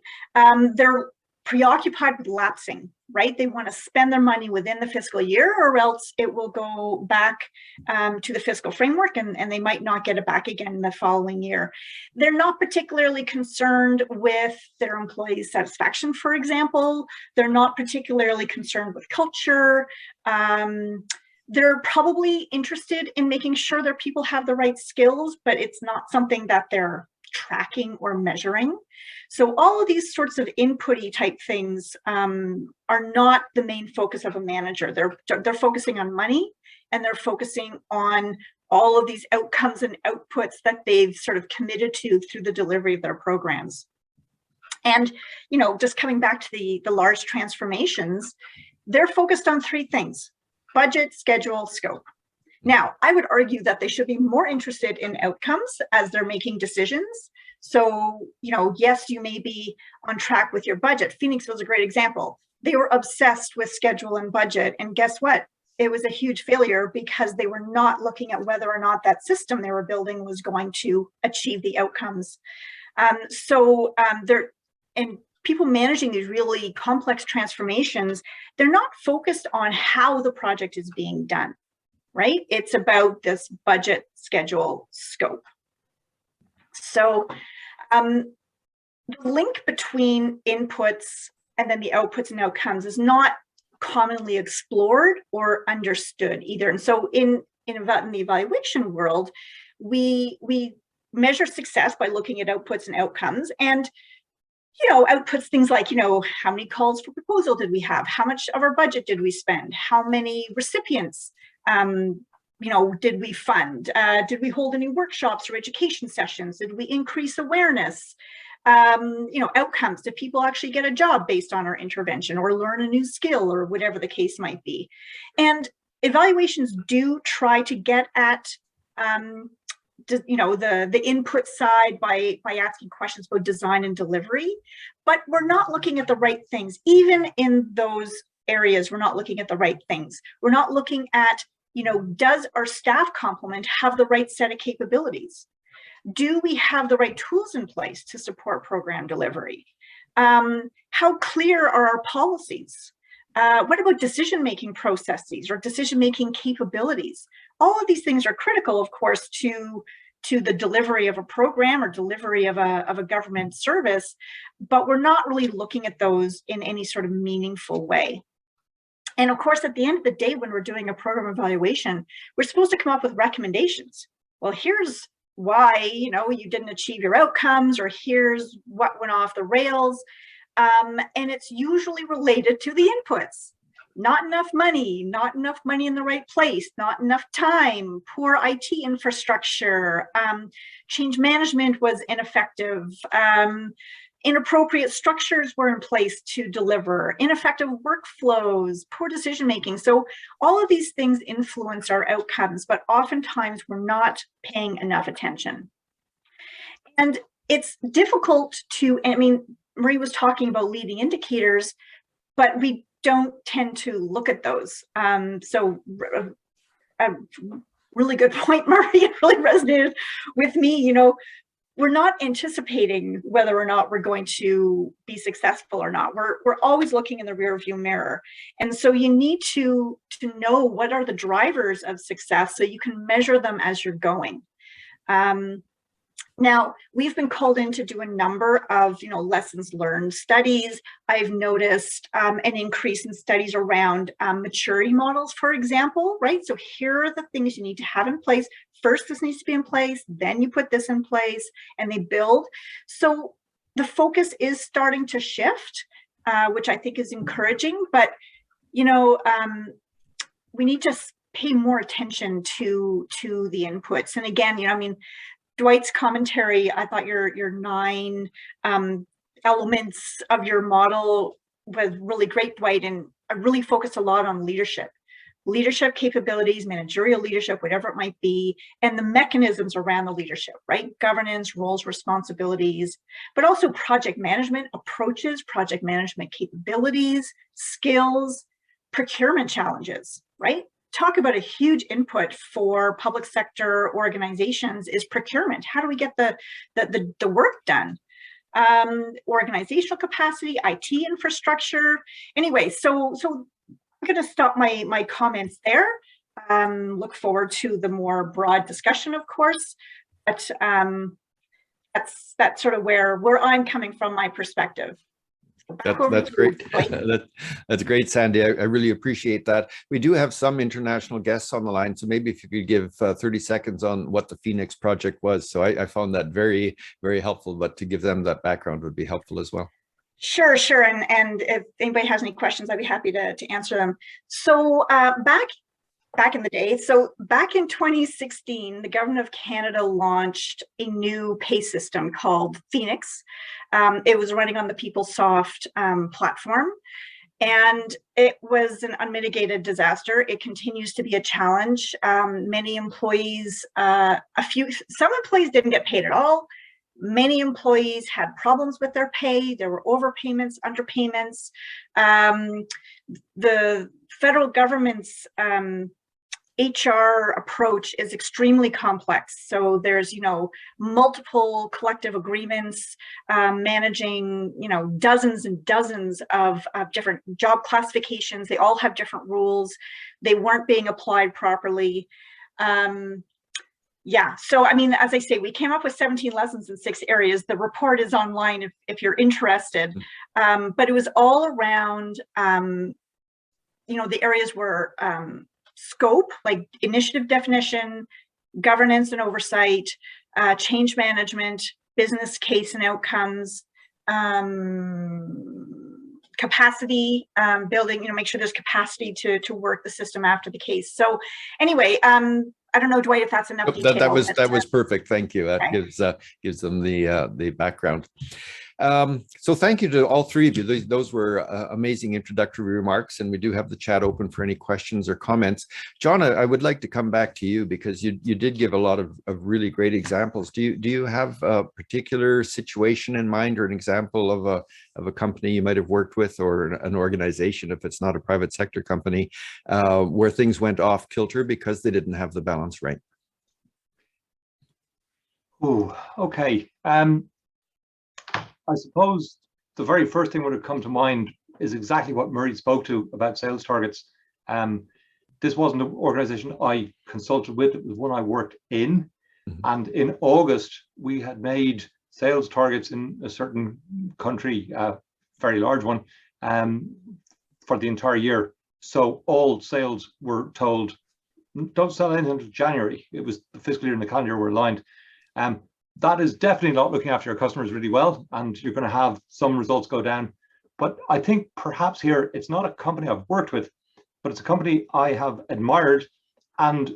they're preoccupied with lapsing, right? They want to spend their money within the fiscal year, or else it will go back to the fiscal framework, and they might not get it back again in the following year. They're not particularly concerned with their employees' satisfaction, for example. They're not particularly concerned with culture. They're probably interested in making sure their people have the right skills, but it's not something that they're tracking or measuring. So all of these sorts of inputty type things are not the main focus of a manager. They're focusing on money, and they're focusing on all of these outcomes and outputs that they've sort of committed to through the delivery of their programs. And, just coming back to the large transformations, they're focused on 3 things: budget, schedule, scope. Now, I would argue that they should be more interested in outcomes as they're making decisions. So, yes, you may be on track with your budget. Phoenixville is a great example. They were obsessed with schedule and budget. And guess what? It was a huge failure because they were not looking at whether or not that system they were building was going to achieve the outcomes. And people managing these really complex transformations, they're not focused on how the project is being done. Right? It's about this budget, schedule, scope. So the link between inputs and then the outputs and outcomes is not commonly explored or understood either. And so in the evaluation world, we measure success by looking at outputs and outcomes. And outputs, things like, how many calls for proposal did we have? How much of our budget did we spend? How many recipients did we fund? Did we hold any workshops or education sessions? Did we increase awareness? Outcomes. Do people actually get a job based on our intervention or learn a new skill or whatever the case might be? And evaluations do try to get at the input side by asking questions about design and delivery, but we're not looking at the right things. Even in those areas, we're not looking at the right things. We're not looking at, does our staff complement have the right set of capabilities? Do we have the right tools in place to support program delivery? How clear are our policies? What about decision-making processes or decision-making capabilities? All of these things are critical, of course, to the delivery of a program or delivery of a government service, but we're not really looking at those in any sort of meaningful way. And of course, at the end of the day, when we're doing a program evaluation, we're supposed to come up with recommendations. Well, here's why, you didn't achieve your outcomes, or here's what went off the rails. And it's usually related to the inputs. Not enough money in the right place, not enough time, poor IT infrastructure, change management was ineffective, inappropriate structures were in place to deliver, ineffective workflows, poor decision-making. So all of these things influence our outcomes, but oftentimes we're not paying enough attention. And it's difficult to, Marie was talking about leading indicators, but we don't tend to look at those. So a really good point, Marie, it really resonated with me. We're not anticipating whether or not we're going to be successful or not. We're always looking in the rearview mirror. And so you need to know what are the drivers of success so you can measure them as you're going. Now, we've been called in to do a number of, lessons learned studies. I've noticed an increase in studies around maturity models, for example, right? So here are the things you need to have in place. First, this needs to be in place, then you put this in place, and they build. So the focus is starting to shift, which I think is encouraging, but, we need to pay more attention to the inputs. And again, Dwight's commentary, I thought your 9 elements of your model was really great, Dwight, and I really focused a lot on leadership capabilities, managerial leadership, whatever it might be, and the mechanisms around the leadership, right? Governance, roles, responsibilities, but also project management approaches, project management capabilities, skills, procurement challenges, right? Talk about a huge input for public sector organizations is procurement. How do we get the work done? Organizational capacity, IT infrastructure. Anyway, so I'm going to stop my comments there. Look forward to the more broad discussion, of course, but that's sort of where I'm coming from, my perspective. That's great. That's great, Sandy. I really appreciate that. We do have some international guests on the line, so maybe if you could give 30 seconds on what the Phoenix project was. So I found that very, very helpful, but to give them that background would be helpful as well. Sure. And if anybody has any questions, I'd be happy to answer them. So back in the day, so back in 2016, the government of Canada launched a new pay system called Phoenix. It was running on the PeopleSoft platform, and it was an unmitigated disaster. It continues to be a challenge. Many employees, some employees didn't get paid at all. Many employees had problems with their pay. There were overpayments, underpayments. The federal government's HR approach is extremely complex. So there's, multiple collective agreements, managing, dozens and dozens of different job classifications. They all have different rules. They weren't being applied properly. Yeah, so as I say, we came up with 17 lessons in 6 areas. The report is online if you're interested, but it was all around, the areas were scope, like initiative definition, governance and oversight, change management, business case and outcomes, capacity building, make sure there's capacity to work the system after the case. So anyway, I don't know, Dwight, if that's enough detail. That was perfect. Thank you. That Okay. gives them the background. So thank you to all three of you. Those were amazing introductory remarks, and we do have the chat open for any questions or comments. John, I would like to come back to you because you did give a lot of really great examples. Do you have a particular situation in mind, or an example of a company you might have worked with, or an organization, if it's not a private sector company, where things went off kilter because they didn't have the balance right? Oh, okay. I suppose the very first thing that would have come to mind is exactly what Murray spoke to about sales targets. This wasn't an organization I consulted with, it was one I worked in. Mm-hmm. And in August, we had made sales targets in a certain country, very large one, for the entire year. So all sales were told, don't sell anything until January. It was the fiscal year and the calendar year were aligned. That is definitely not looking after your customers really well, and you're going to have some results go down. But I think perhaps here, it's not a company I've worked with, but it's a company I have admired, and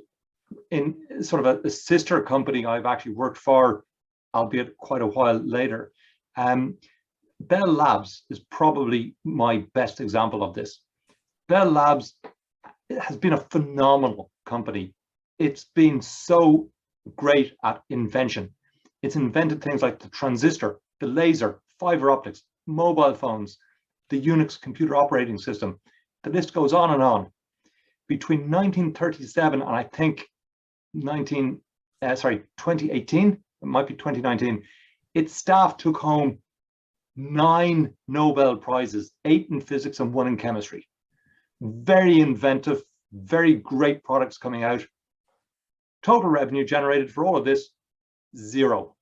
in sort of a sister company I've actually worked for, albeit quite a while later. Bell Labs is probably my best example of this. Bell Labs has been a phenomenal company. It's been so great at invention. It's invented things like the transistor, the laser, fiber optics, mobile phones, the Unix computer operating system. The list goes on and on. Between 1937 and I think 2018, it might be 2019, its staff took home 9 Nobel Prizes, 8 in physics and 1 in chemistry. Very inventive, very great products coming out. Total revenue generated for all of this, 0.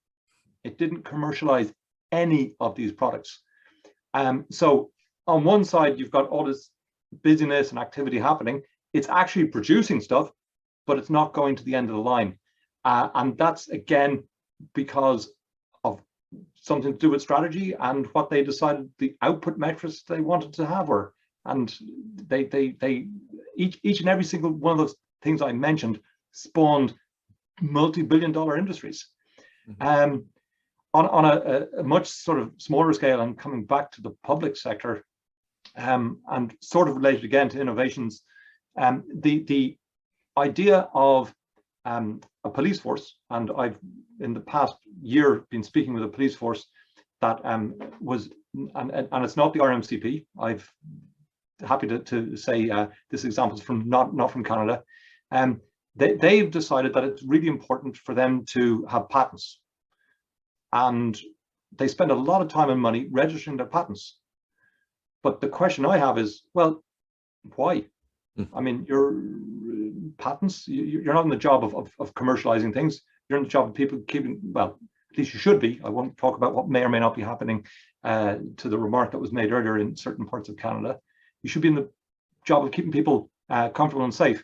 It didn't commercialize any of these products. So on one side, you've got all this busyness and activity happening. It's actually producing stuff, but it's not going to the end of the line. And that's, again, because of something to do with strategy and what they decided the output metrics they wanted to have were. And each and every single one of those things I mentioned spawned multi-billion-dollar industries. Mm-hmm. On a much sort of smaller scale, and coming back to the public sector, and sort of related again to innovations, the idea of a police force, and I've in the past year been speaking with a police force that was, and it's not the RMCP. I've happy to say this example is from not from Canada. They've decided that it's really important for them to have patents, and they spend a lot of time and money registering their patents. But the question I have is, well, why? I mean, your patents, you're not in the job of commercializing things. You're in the job of people keeping, well, at least you should be. I won't talk about what may or may not be happening to the remark that was made earlier in certain parts of Canada. You should be in the job of keeping people comfortable and safe.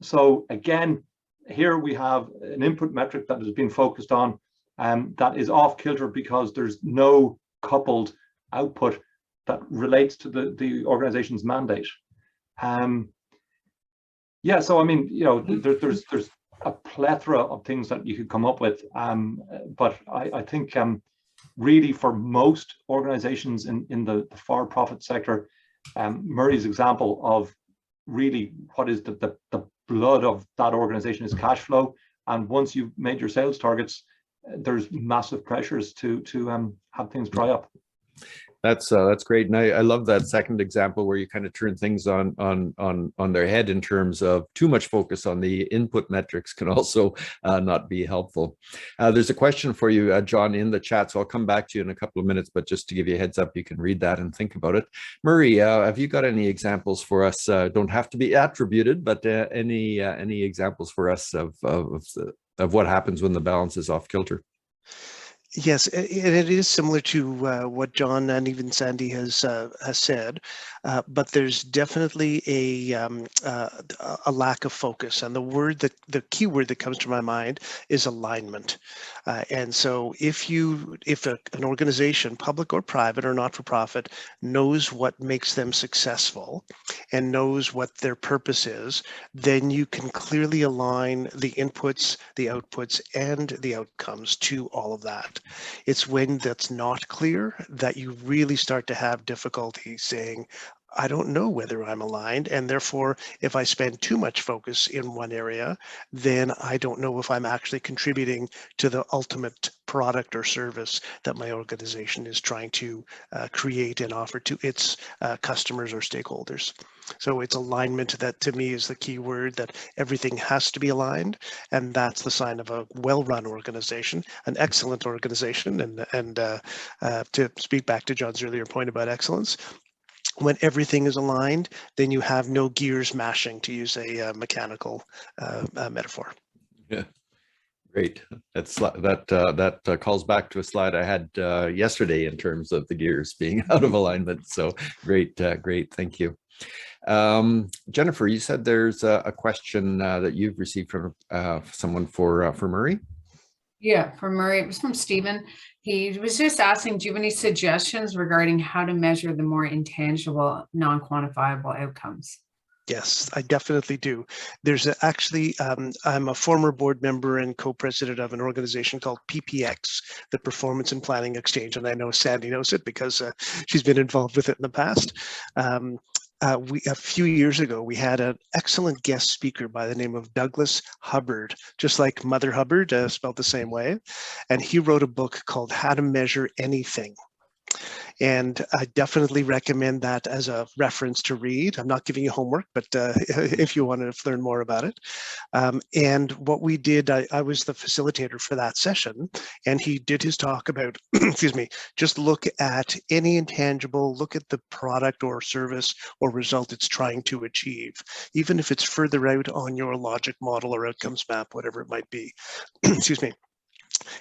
So again, here we have an input metric that has been focused on that is off kilter because there's no coupled output that relates to the organization's mandate. Yeah, so I mean, you know, there's a plethora of things that you could come up with, but I think really for most organizations in the for-profit sector, Murray's example of really what is the blood of that organization is cash flow, and once you've made your sales targets, there's massive pressures to have things dry up. That's great, and I love that second example where you kind of turn things on their head in terms of too much focus on the input metrics can also not be helpful. There's a question for you, John, in the chat, so I'll come back to you in a couple of minutes, but just to give you a heads up, you can read that and think about it. Murray, have you got any examples for us? Don't have to be attributed, but any examples for us of what happens when the balance is off kilter? Yes, and it is similar to what John and even Sandy has said, but there's definitely a lack of focus, and the key word that comes to my mind is alignment. And so, if an organization, public or private or not-for-profit, knows what makes them successful, and knows what their purpose is, then you can clearly align the inputs, the outputs, and the outcomes to all of that. It's when that's not clear that you really start to have difficulty saying, I don't know whether I'm aligned, and therefore, if I spend too much focus in one area, then I don't know if I'm actually contributing to the ultimate product or service that my organization is trying to create and offer to its customers or stakeholders. So it's alignment that to me is the key word, that everything has to be aligned, and that's the sign of a well-run organization, an excellent organization. And to speak back to John's earlier point about excellence, when everything is aligned, then you have no gears mashing, to use a mechanical metaphor. Yeah, great. That calls back to a slide I had yesterday in terms of the gears being out of alignment. So great, great. Thank you. Jennifer, you said there's a question that you've received from someone for Murray. Yeah, from Murray. It was from Stephen. He was just asking, do you have any suggestions regarding how to measure the more intangible, non-quantifiable outcomes? Yes, I definitely do. There's actually, I'm a former board member and co-president of an organization called PPX, the Performance and Planning Exchange, and I know Sandy knows it because she's been involved with it in the past. A few years ago, we had an excellent guest speaker by the name of Douglas Hubbard, just like Mother Hubbard, spelled the same way. And he wrote a book called How to Measure Anything. And I definitely recommend that as a reference to read. I'm not giving you homework, but if you want to learn more about it. And what we did, I was the facilitator for that session, and he did his talk about, excuse me, just look at any intangible, look at the product or service or result it's trying to achieve, even if it's further out on your logic model or outcomes map, whatever it might be. Excuse me.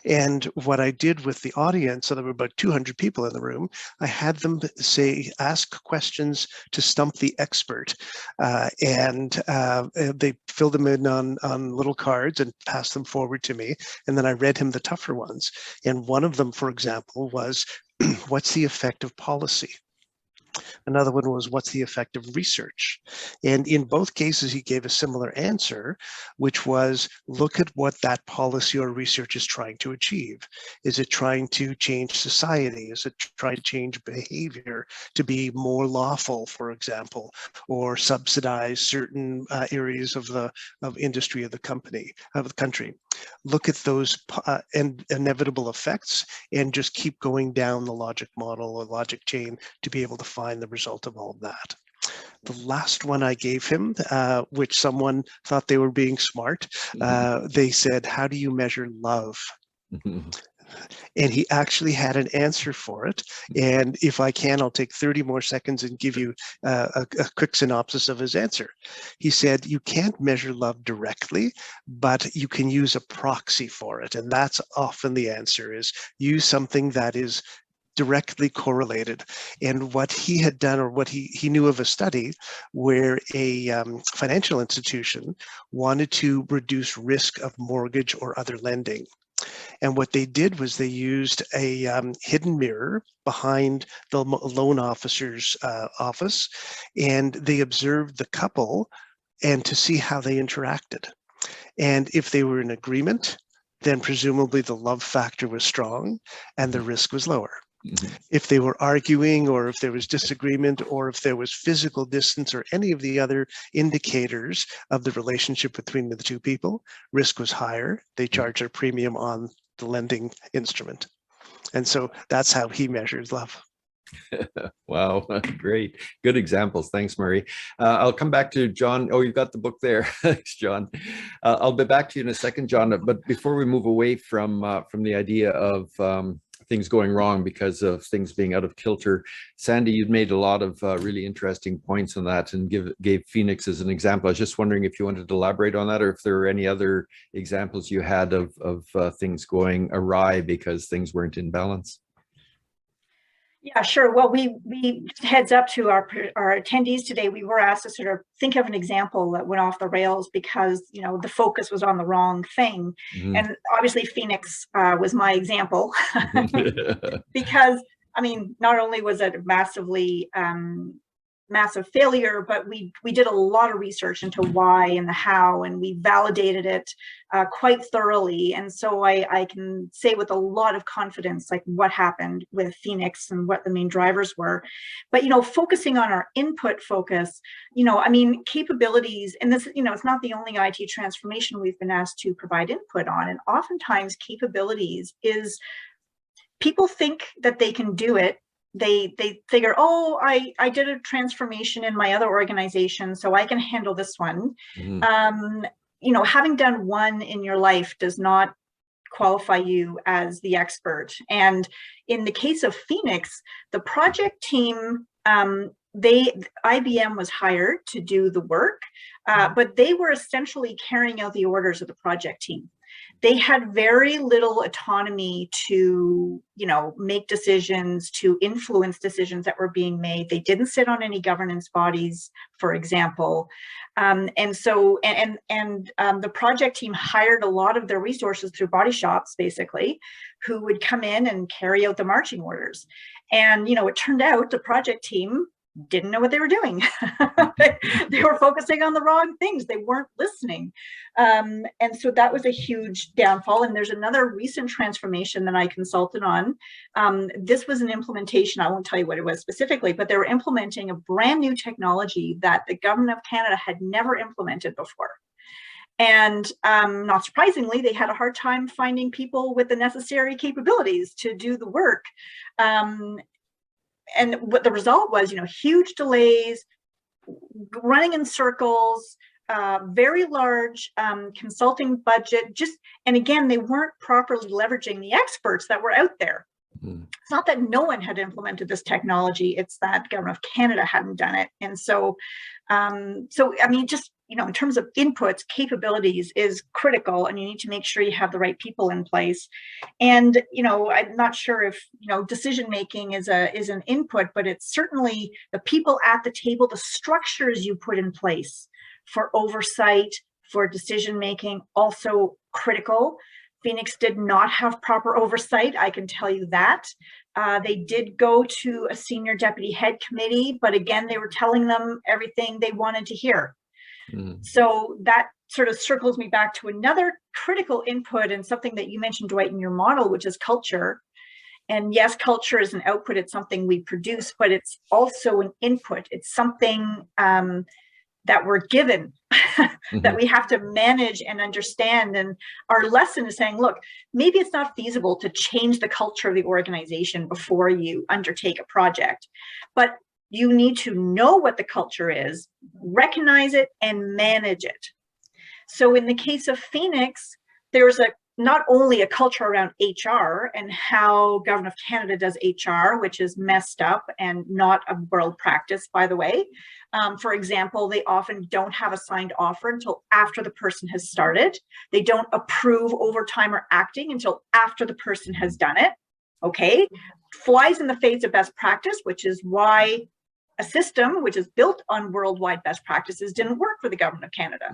And what I did with the audience, so there were about 200 people in the room, I had them ask questions to stump the expert. And they filled them in on little cards and passed them forward to me. And then I read him the tougher ones. And one of them, for example, was, what's the effect of policy? Another one was, what's the effect of research? And in both cases, he gave a similar answer, which was, look at what that policy or research is trying to achieve. Is it trying to change society? Is it trying to change behavior to be more lawful, for example, or subsidize certain areas of industry of the country? Look at those inevitable effects and just keep going down the logic model or logic chain to be able to find the result of all of that. The last one I gave him, which someone thought they were being smart, they said, how do you measure love? And he actually had an answer for it. And if I can, I'll take 30 more seconds and give you a quick synopsis of his answer. He said, you can't measure love directly, but you can use a proxy for it. And that's often the answer, is use something that is directly correlated. And what he had done, or what he knew of a study where a financial institution wanted to reduce risk of mortgage or other lending. And what they did was they used a hidden mirror behind the loan officer's office, and they observed the couple and to see how they interacted. And if they were in agreement, then presumably the love factor was strong and the risk was lower. If they were arguing, or if there was disagreement, or if there was physical distance, or any of the other indicators of the relationship between the two people, risk was higher. They charged a premium on the lending instrument. And so that's how he measures love. Wow, great. Good examples. Thanks, Murray. I'll come back to John. Oh, you've got the book there. Thanks, John. I'll be back to you in a second, John. But before we move away from the idea of things going wrong because of things being out of kilter, Sandy, you'd made a lot of really interesting points on that and gave Phoenix as an example. I was just wondering if you wanted to elaborate on that, or if there were any other examples you had of things going awry because things weren't in balance. Yeah, sure. Well, we just heads up to our attendees today. We were asked to sort of think of an example that went off the rails because, you know, the focus was on the wrong thing. And obviously Phoenix was my example because, I mean, not only was it massively massive failure, but we did a lot of research into why and the how, and we validated it quite thoroughly. And so I can say with a lot of confidence, like what happened with Phoenix and what the main drivers were. But, you know, focusing on our input focus, you know, I mean, capabilities, and this, you know, it's not the only IT transformation we've been asked to provide input on. And oftentimes capabilities is, people think that they can do it. They figure, oh, I did a transformation in my other organization, so I can handle this one. You know, having done one in your life does not qualify you as the expert. And in the case of Phoenix, the project team, IBM was hired to do the work, but they were essentially carrying out the orders of the project team. They had very little autonomy to, you know, make decisions, to influence decisions that were being made. They didn't sit on any governance bodies, for example. And so the project team hired a lot of their resources through body shops, basically, who would come in and carry out the marching orders. And, you know, it turned out the project team didn't know what they were doing. They were focusing on the wrong things. They weren't listening. And so that was a huge downfall. And there's another recent transformation that I consulted on. This was an implementation. I won't tell you what it was specifically, but they were implementing a brand new technology that the government of Canada had never implemented before. And not surprisingly, they had a hard time finding people with the necessary capabilities to do the work. And what the result was, you know, huge delays, running in circles, very large consulting budget, and again, they weren't properly leveraging the experts that were out there. It's not that no one had implemented this technology, it's that the government of Canada hadn't done it. And so, I mean, just, you know, in terms of inputs, capabilities is critical, and you need to make sure you have the right people in place. And, you know, I'm not sure if, you know, decision making is an input, but it's certainly the people at the table, the structures you put in place for oversight, for decision making, also critical. Phoenix did not have proper oversight, I can tell you that. They did go to a senior deputy head committee, but again, they were telling them everything they wanted to hear. So that sort of circles me back to another critical input, and something that you mentioned, Dwight, in your model, which is culture. And yes, culture is an output, it's something we produce, but it's also an input. It's something that we're given, that we have to manage and understand. And our lesson is saying, look, maybe it's not feasible to change the culture of the organization before you undertake a project, but you need to know what the culture is, recognize it, and manage it. So in the case of Phoenix, there's not only a culture around HR and how Government of Canada does HR, which is messed up and not a world practice, by the way. For example, they often don't have a signed offer until after the person has started. They don't approve overtime or acting until after the person has done it. Okay, flies in the face of best practice, which is why a system which is built on worldwide best practices didn't work for the Government of Canada.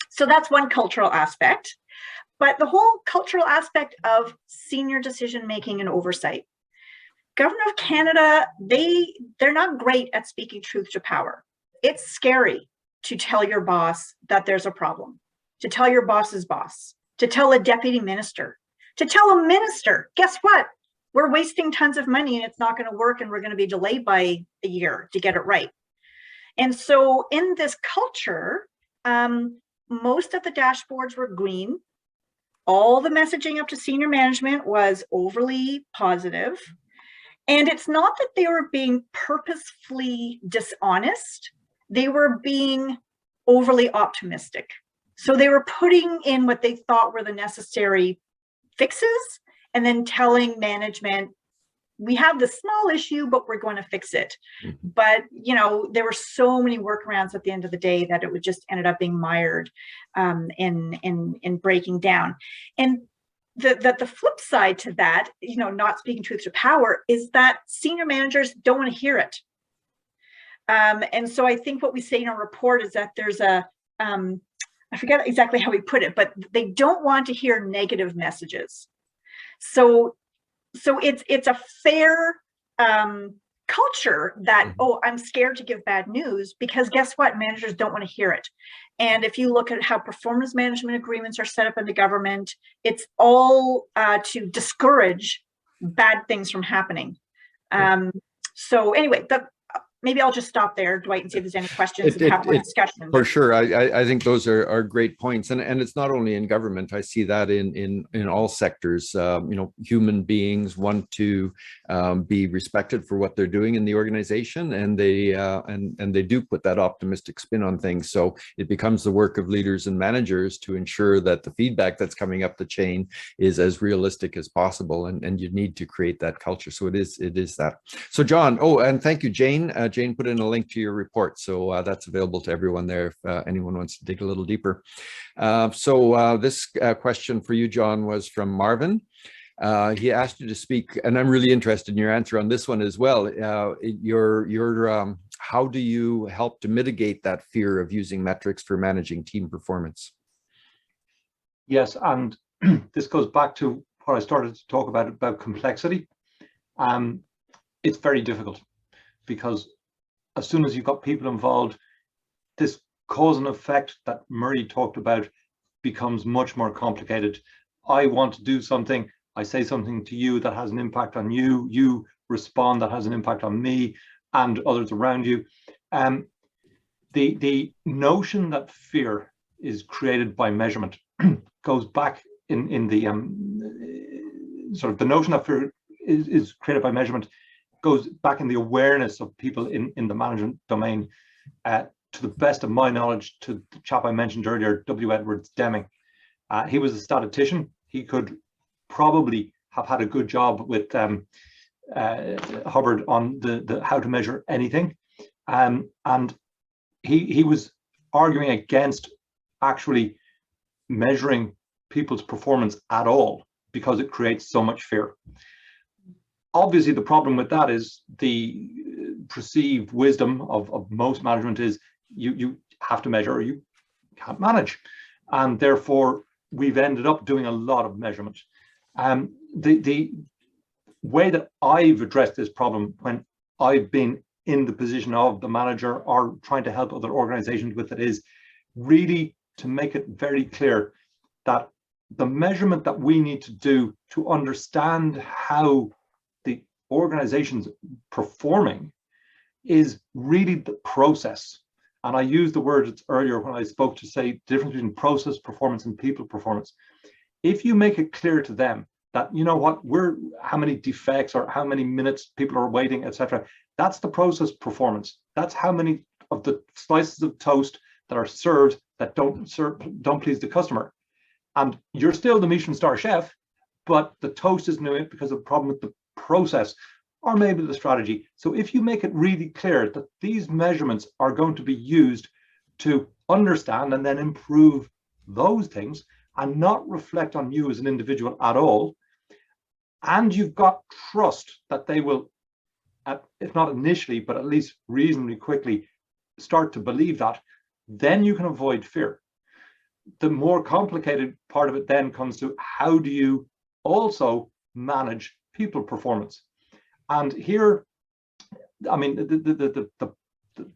So that's one cultural aspect. But the whole cultural aspect of senior decision making and oversight. Government of Canada, they're not great at speaking truth to power. It's scary to tell your boss that there's a problem, to tell your boss's boss, to tell a deputy minister, to tell a minister, guess what? We're wasting tons of money and it's not going to work, and we're going to be delayed by a year to get it right. And so in this culture, most of the dashboards were green. All the messaging up to senior management was overly positive. And it's not that they were being purposefully dishonest. They were being overly optimistic. So they were putting in what they thought were the necessary fixes and then telling management, we have this small issue, but we're going to fix it. But, you know, there were so many workarounds at the end of the day that it would just ended up being mired in breaking down. And the flip side to that, you know, not speaking truth to power, is that senior managers don't want to hear it. And so I think what we say in our report is that there's I forget exactly how we put it, but they don't want to hear negative messages. So it's a fair culture that, oh, I'm scared to give bad news, because guess what? Managers don't want to hear it. And if you look at how performance management agreements are set up in the government, it's all to discourage bad things from happening. So anyway, maybe I'll just stop there, Dwight, and see if there's any questions and have more discussion. For sure. I think those are great points. And it's not only in government. I see that in all sectors. Human beings want to be respected for what they're doing in the organization, and they do put that optimistic spin on things. So it becomes the work of leaders and managers to ensure that the feedback that's coming up the chain is as realistic as possible. And you need to create that culture. So it is that. So John, and thank you, Jane. Jane put in a link to your report, so that's available to everyone there if anyone wants to dig a little deeper. This question for you, John, was from Marvin. He asked you to speak, and I'm really interested in your answer on this one as well. How do you help to mitigate that fear of using metrics for managing team performance? Yes, and this goes back to what I started to talk about complexity. It's very difficult, because as soon as you've got people involved, this cause and effect that Murray talked about becomes much more complicated. I want to do something, I say something to you that has an impact on you, you respond, that has an impact on me and others around you. The notion that fear is created by measurement goes back in the sort of the notion that fear is created by measurement goes back in the awareness of people in the management domain, to the best of my knowledge, to the chap I mentioned earlier, W. Edwards Deming. He was a statistician. He could probably have had a good job with Hubbard on the how to measure anything. And he was arguing against actually measuring people's performance at all, because it creates so much fear. Obviously, the problem with that is the perceived wisdom of most management is you have to measure or you can't manage. And therefore, we've ended up doing a lot of measurement. The way that I've addressed this problem when I've been in the position of the manager or trying to help other organizations with it is really to make it very clear that the measurement that we need to do to understand how the organization's performing is really the process. And I used the words earlier when I spoke to say the difference between process performance and people performance. If you make it clear to them that, you know what, how many defects or how many minutes people are waiting, etc., that's the process performance. That's how many of the slices of toast that are served that don't please the customer. And you're still the Michelin star chef, but the toast isn't doing it because of the problem with the process or maybe the strategy. So if you make it really clear that these measurements are going to be used to understand and then improve those things and not reflect on you as an individual at all, and you've got trust that they will, if not initially, but at least reasonably quickly start to believe that, then you can avoid fear. The more complicated part of it then comes to how do you also manage people performance. And here, I mean, the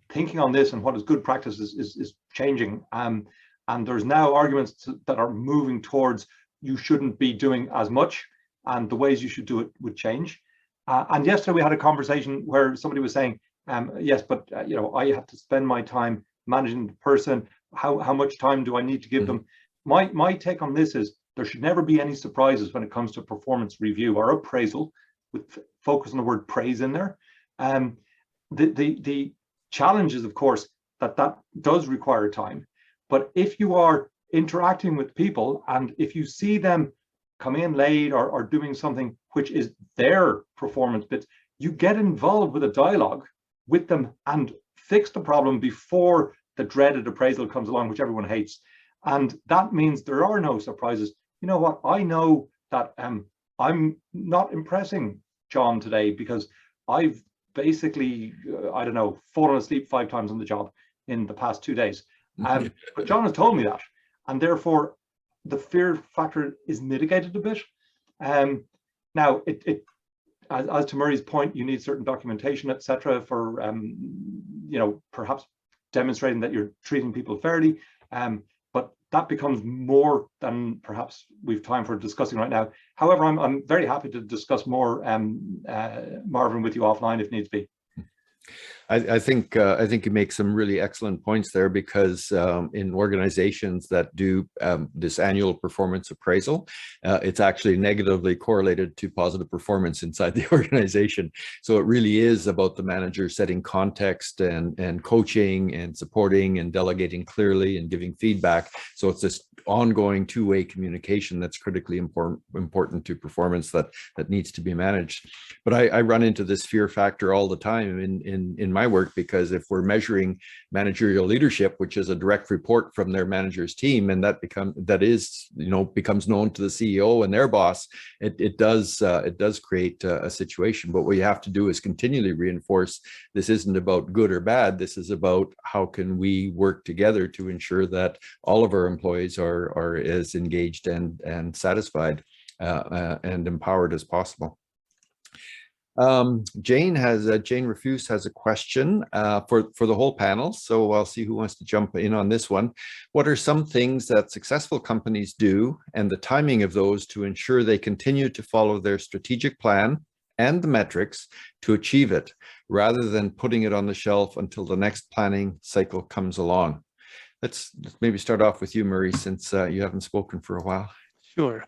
thinking on this and what is good practice is changing. And there's now arguments that are moving towards you shouldn't be doing as much and the ways you should do it would change. And yesterday we had a conversation where somebody was saying, yes, but I have to spend my time managing the person. How much time do I need to give them? My take on this is there should never be any surprises when it comes to performance review or appraisal, with focus on the word praise in there. The challenge is, of course, that does require time. But if you are interacting with people and if you see them come in late or doing something which is their performance bits, you get involved with a dialogue with them and fix the problem before the dreaded appraisal comes along, which everyone hates. And that means there are no surprises. You know what? I know that I'm not impressing John today because I've basically, I don't know, fallen asleep 5 times on the job in the past 2 days. But John has told me that. And therefore, the fear factor is mitigated a bit. Now, as to Murray's point, you need certain documentation, etc., for perhaps demonstrating that you're treating people fairly. But that becomes more than perhaps we've time for discussing right now. However, I'm very happy to discuss more, Marvin, with you offline if needs be. I think you make some really excellent points there, because in organizations that do this annual performance appraisal, it's actually negatively correlated to positive performance inside the organization. So it really is about the manager setting context and coaching and supporting and delegating clearly and giving feedback. So it's this ongoing two-way communication that's critically important to performance that needs to be managed. But I run into this fear factor all the time in my work, because if we're measuring managerial leadership, which is a direct report from their manager's team, and that becomes known to the CEO and their boss, it does create a situation. But what you have to do is continually reinforce this isn't about good or bad. This is about how can we work together to ensure that all of our employees are as engaged and satisfied and empowered as possible. Jane Refuse has a question for the whole panel. So I'll see who wants to jump in on this one. What are some things that successful companies do, and the timing of those, to ensure they continue to follow their strategic plan and the metrics to achieve it, rather than putting it on the shelf until the next planning cycle comes along? Let's maybe start off with you, Murray, since you haven't spoken for a while. Sure.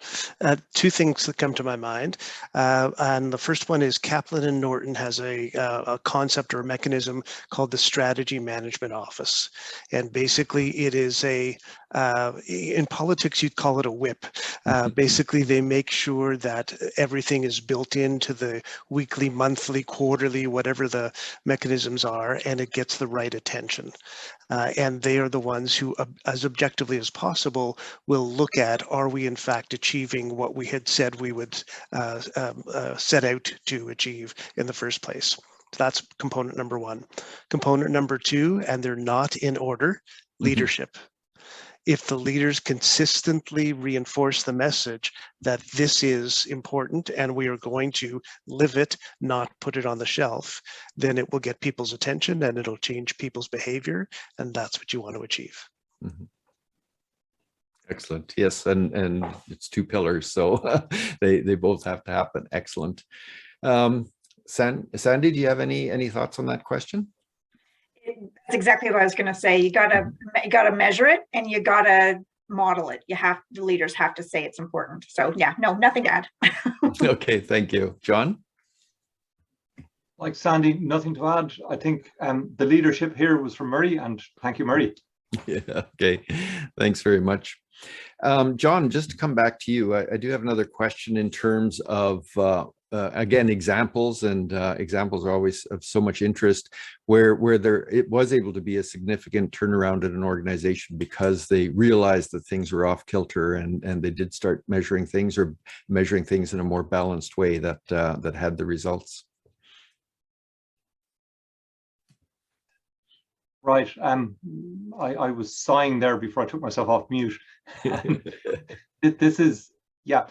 Two things that come to my mind. And the first one is Kaplan and Norton has a concept or a mechanism called the Strategy Management Office. And basically it is in politics, you'd call it a whip. Basically, they make sure that everything is built into the weekly, monthly, quarterly, whatever the mechanisms are, and it gets the right attention. And they are the ones who, as objectively as possible, will look at, are we in fact achieving what we had said we would set out to achieve in the first place? So that's component number one. Component number two, and they're not in order, leadership. If the leaders consistently reinforce the message that this is important and we are going to live it, not put it on the shelf, then it will get people's attention and it'll change people's behavior, and that's what you want to achieve. Mm-hmm. Excellent. Yes, and it's two pillars, so they both have to happen. Excellent. Sandy, do you have any thoughts on that question? That's exactly what I was going to say. You gotta measure it, and you gotta model it. The leaders have to say it's important. So yeah, no, nothing to add. Okay, thank you. John? Like Sandy, nothing to add. I think the leadership here was from Murray, and thank you, Murray. Yeah, okay, thanks very much. John, just to come back to you, I do have another question in terms of again, examples, and examples are always of so much interest, where it was able to be a significant turnaround in an organization because they realized that things were off kilter, and they did start measuring things in a more balanced way that had the results. Right. I was sighing there before I took myself off mute. This is, yeah.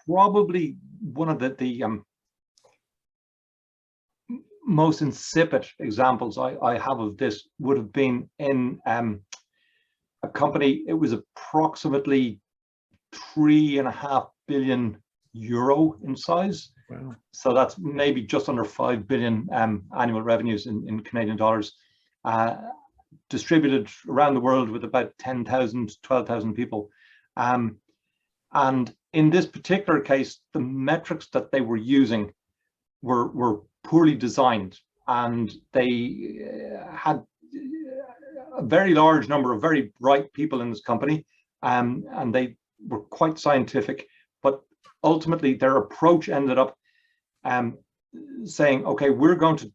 Probably one of the most insipid examples I have of this would have been in a company. It was approximately 3.5 billion euro in size. Wow. So that's maybe just under 5 billion annual revenues in Canadian dollars, distributed around the world with about 10,000, 12,000 people. And in this particular case, the metrics that they were using were poorly designed, and they had a very large number of very bright people in this company, and they were quite scientific, but ultimately their approach ended up saying, okay, we're going to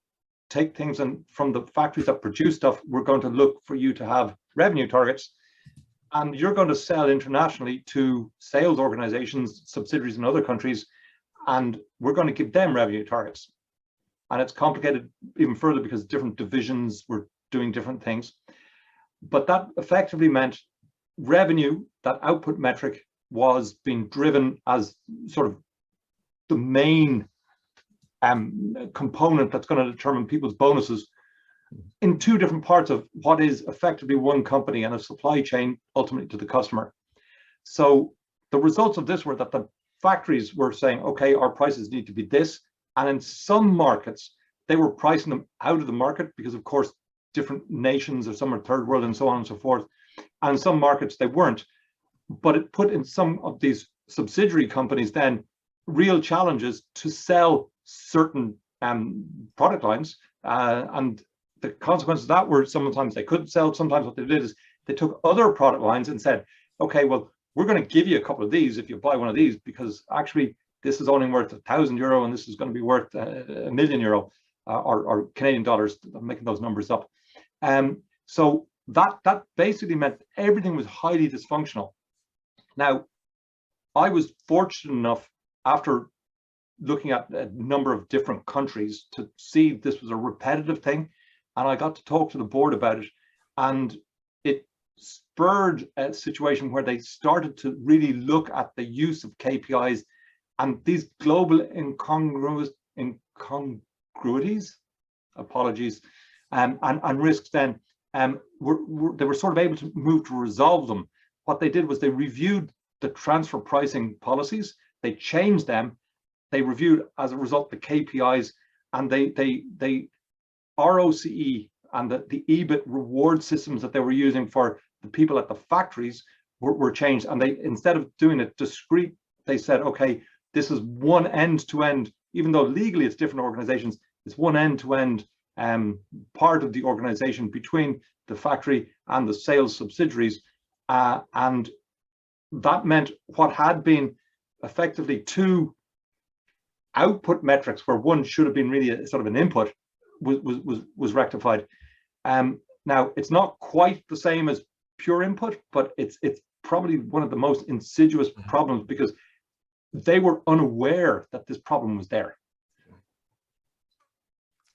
take things, and from the factories that produce stuff, we're going to look for you to have revenue targets, and you're going to sell internationally to sales organizations, subsidiaries in other countries, and we're going to give them revenue targets. And it's complicated even further because different divisions were doing different things. But that effectively meant revenue, that output metric, was being driven as sort of the main component that's going to determine people's bonuses in two different parts of what is effectively one company and a supply chain ultimately to the customer. So the results of this were that the factories were saying, okay, our prices need to be this. And in some markets, they were pricing them out of the market because, of course, different nations, or some are third world and so on and so forth. And in some markets, they weren't. But it put in some of these subsidiary companies then real challenges to sell certain product lines. And the consequences of that were sometimes they couldn't sell. Sometimes what they did is they took other product lines and said, okay, well, we're going to give you a couple of these if you buy one of these, because actually this is only worth €1,000 and this is going to be worth €1 million or Canadian dollars. I'm making those numbers up. So that basically meant everything was highly dysfunctional. Now, I was fortunate enough, after looking at a number of different countries, to see this was a repetitive thing, and I got to talk to the board about it, and it spurred a situation where they started to really look at the use of KPIs and these global incongruities, apologies, and risks. Then they were sort of able to move to resolve them. What they did was they reviewed the transfer pricing policies, they changed them, they reviewed as a result the KPIs, and they ROCE and the EBIT reward systems that they were using for the people at the factories were changed. And they, instead of doing it discrete, they said, okay, this is one end-to-end, even though legally it's different organizations, it's one end-to-end part of the organization between the factory and the sales subsidiaries. And that meant what had been effectively two output metrics, where one should have been really a sort of an input, was rectified. Now, it's not quite the same as pure input, but it's probably one of the most insidious problems, because they were unaware that this problem was there.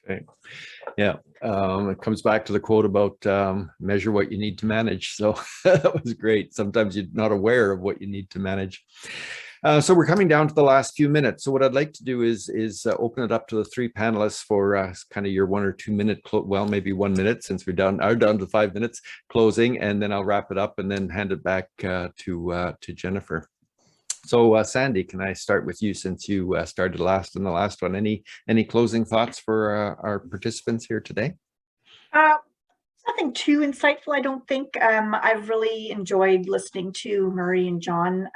Okay. Yeah, it comes back to the quote about measure what you need to manage. So that was great. Sometimes you're not aware of what you need to manage. So we're coming down to the last few minutes. So what I'd like to do is open it up to the three panelists for kind of your 1 or 2 minute, well, maybe 1 minute, since we're down to 5 minutes closing, and then I'll wrap it up and then hand it back to Jennifer. So Sandy, can I start with you, since you started last in the last one? Any closing thoughts for our participants here today? Nothing too insightful, I don't think. I've really enjoyed listening to Murray and John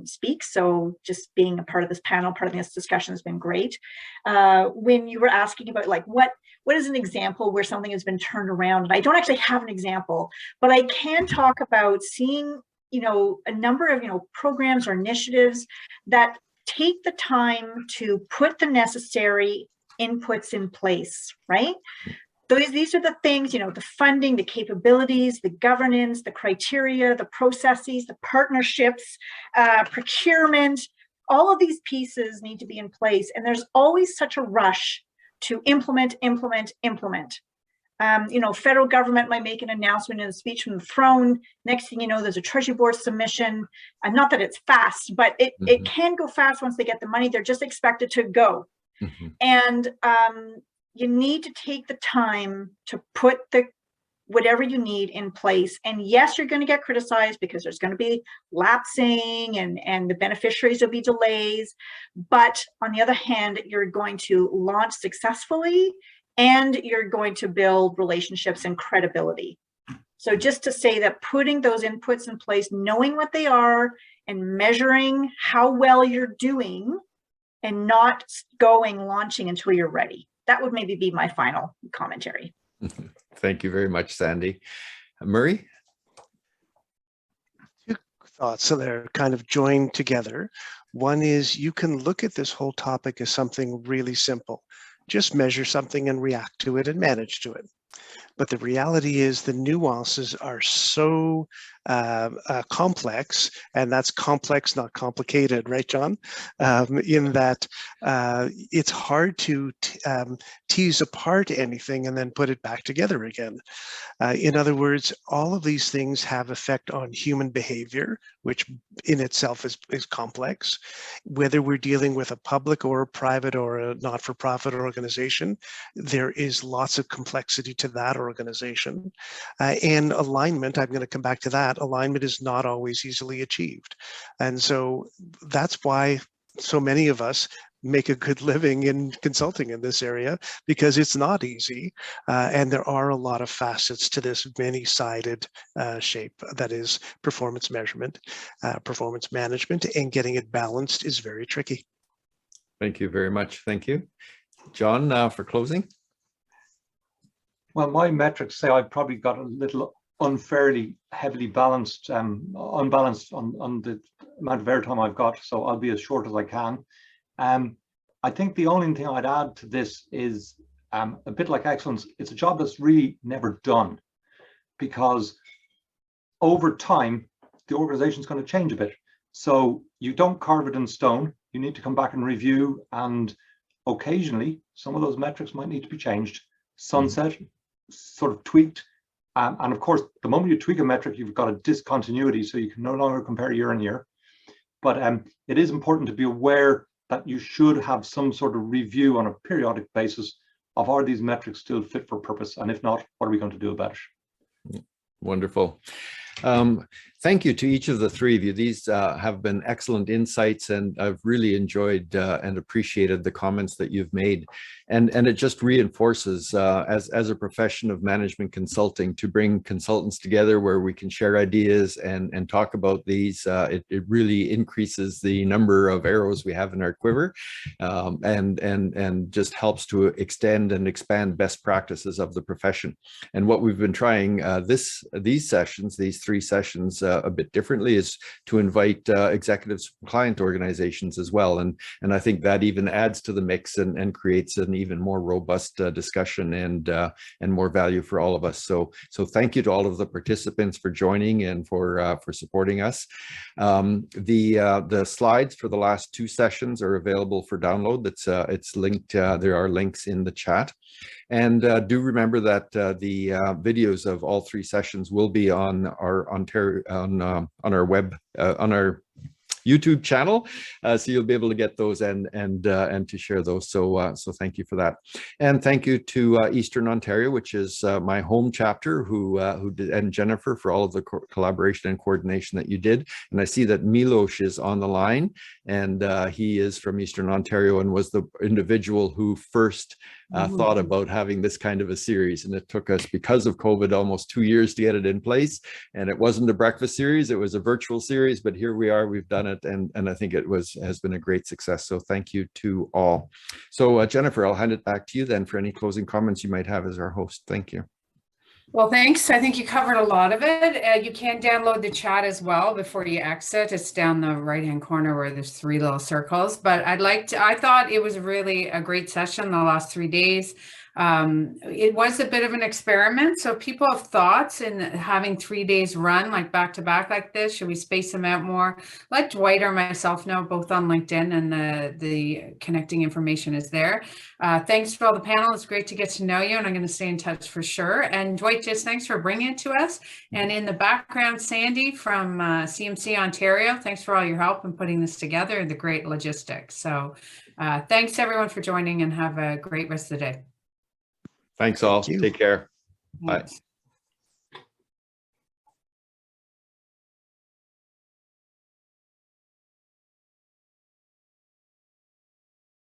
speak. So just being a part of this panel, part of this discussion has been great. When you were asking about like what is an example where something has been turned around, and I don't actually have an example, but I can talk about seeing, you know, a number of, you know, programs or initiatives that take the time to put the necessary inputs in place, right? These are the things, you know, the funding, the capabilities, the governance, the criteria, the processes, the partnerships, procurement, all of these pieces need to be in place. And there's always such a rush to implement. You know, federal government might make an announcement in a speech from the throne. Next thing you know, there's a Treasury Board submission. Not that it's fast, but it can go fast once they get the money. They're just expected to go. And you need to take the time to put whatever you need in place. And yes, you're going to get criticized because there's going to be lapsing and the beneficiaries will be delays. But on the other hand, you're going to launch successfully and you're going to build relationships and credibility. So just to say that putting those inputs in place, knowing what they are and measuring how well you're doing, and not launching until you're ready. That would maybe be my final commentary. Thank you very much, Sandy. Murray? Two thoughts, so they're kind of joined together. One is you can look at this whole topic as something really simple. Just measure something and react to it and manage to it. But the reality is the nuances are so complex, and that's complex, not complicated, right, John? In that it's hard to tease apart anything and then put it back together again. In other words, all of these things have effect on human behavior, which in itself is complex. Whether we're dealing with a public or a private or a not-for-profit organization, there is lots of complexity to that organization. And alignment, I'm going to come back to that, alignment is not always easily achieved. And so that's why so many of us make a good living in consulting in this area, because it's not easy. And there are a lot of facets to this many-sided shape that is performance measurement, performance management, and getting it balanced is very tricky. Thank you very much. Thank you. John, for closing. Well, my metrics say I've probably got a little unfairly heavily balanced, unbalanced on the amount of airtime I've got, so I'll be as short as I can. I think the only thing I'd add to this is a bit like excellence. It's a job that's really never done, because over time, the organization is going to change a bit. So you don't carve it in stone. You need to come back and review, and occasionally some of those metrics might need to be changed, sunset, sort of tweaked. And of course, the moment you tweak a metric, you've got a discontinuity, so you can no longer compare year on year. But it is important to be aware that you should have some sort of review on a periodic basis of, are these metrics still fit for purpose? And if not, what are we going to do about it? Wonderful. Thank you to each of the three of you. These have been excellent insights, and I've really enjoyed and appreciated the comments that you've made. And it just reinforces, as a profession of management consulting, to bring consultants together where we can share ideas and talk about these. It really increases the number of arrows we have in our quiver, and just helps to extend and expand best practices of the profession. And what we've been trying these sessions, these three sessions, a bit differently, is to invite executives from client organizations as well. And I think that even adds to the mix and creates an even more robust discussion and more value for all of us. So thank you to all of the participants for joining and for supporting us. The slides for the last two sessions are available for download. It's linked. There are links in the chat. And do remember that the videos of all three sessions will be on our on our web on our YouTube channel, so you'll be able to get those and to share those. So thank you for that, and thank you to Eastern Ontario, which is my home chapter, who did, and Jennifer, for all of the collaboration and coordination that you did. And I see that Milos is on the line, and he is from Eastern Ontario and was the individual who first thought about having this kind of a series. And it took us, because of COVID, almost 2 years to get it in place. And it wasn't a breakfast series, it was a virtual series, but here we are, we've done it. And I think it has been a great success. So thank you to all. So Jennifer, I'll hand it back to you then for any closing comments you might have as our host. Thank you. Well, thanks. I think you covered a lot of it. You can download the chat as well before you exit. It's down the right-hand corner where there's three little circles. But I thought it was really a great session the last 3 days. It was a bit of an experiment. So people have thoughts in having 3 days run like back to back like this. Should we space them out more? Let Dwight or myself know, both on LinkedIn, and the connecting information is there. Thanks for all the panel. It's great to get to know you, and I'm going to stay in touch for sure. And Dwight, just thanks for bringing it to us. And in the background, Sandy from CMC-Ontario, thanks for all your help in putting this together and the great logistics. So thanks everyone for joining, and have a great rest of the day. Thanks all. Take care. Thanks. Bye.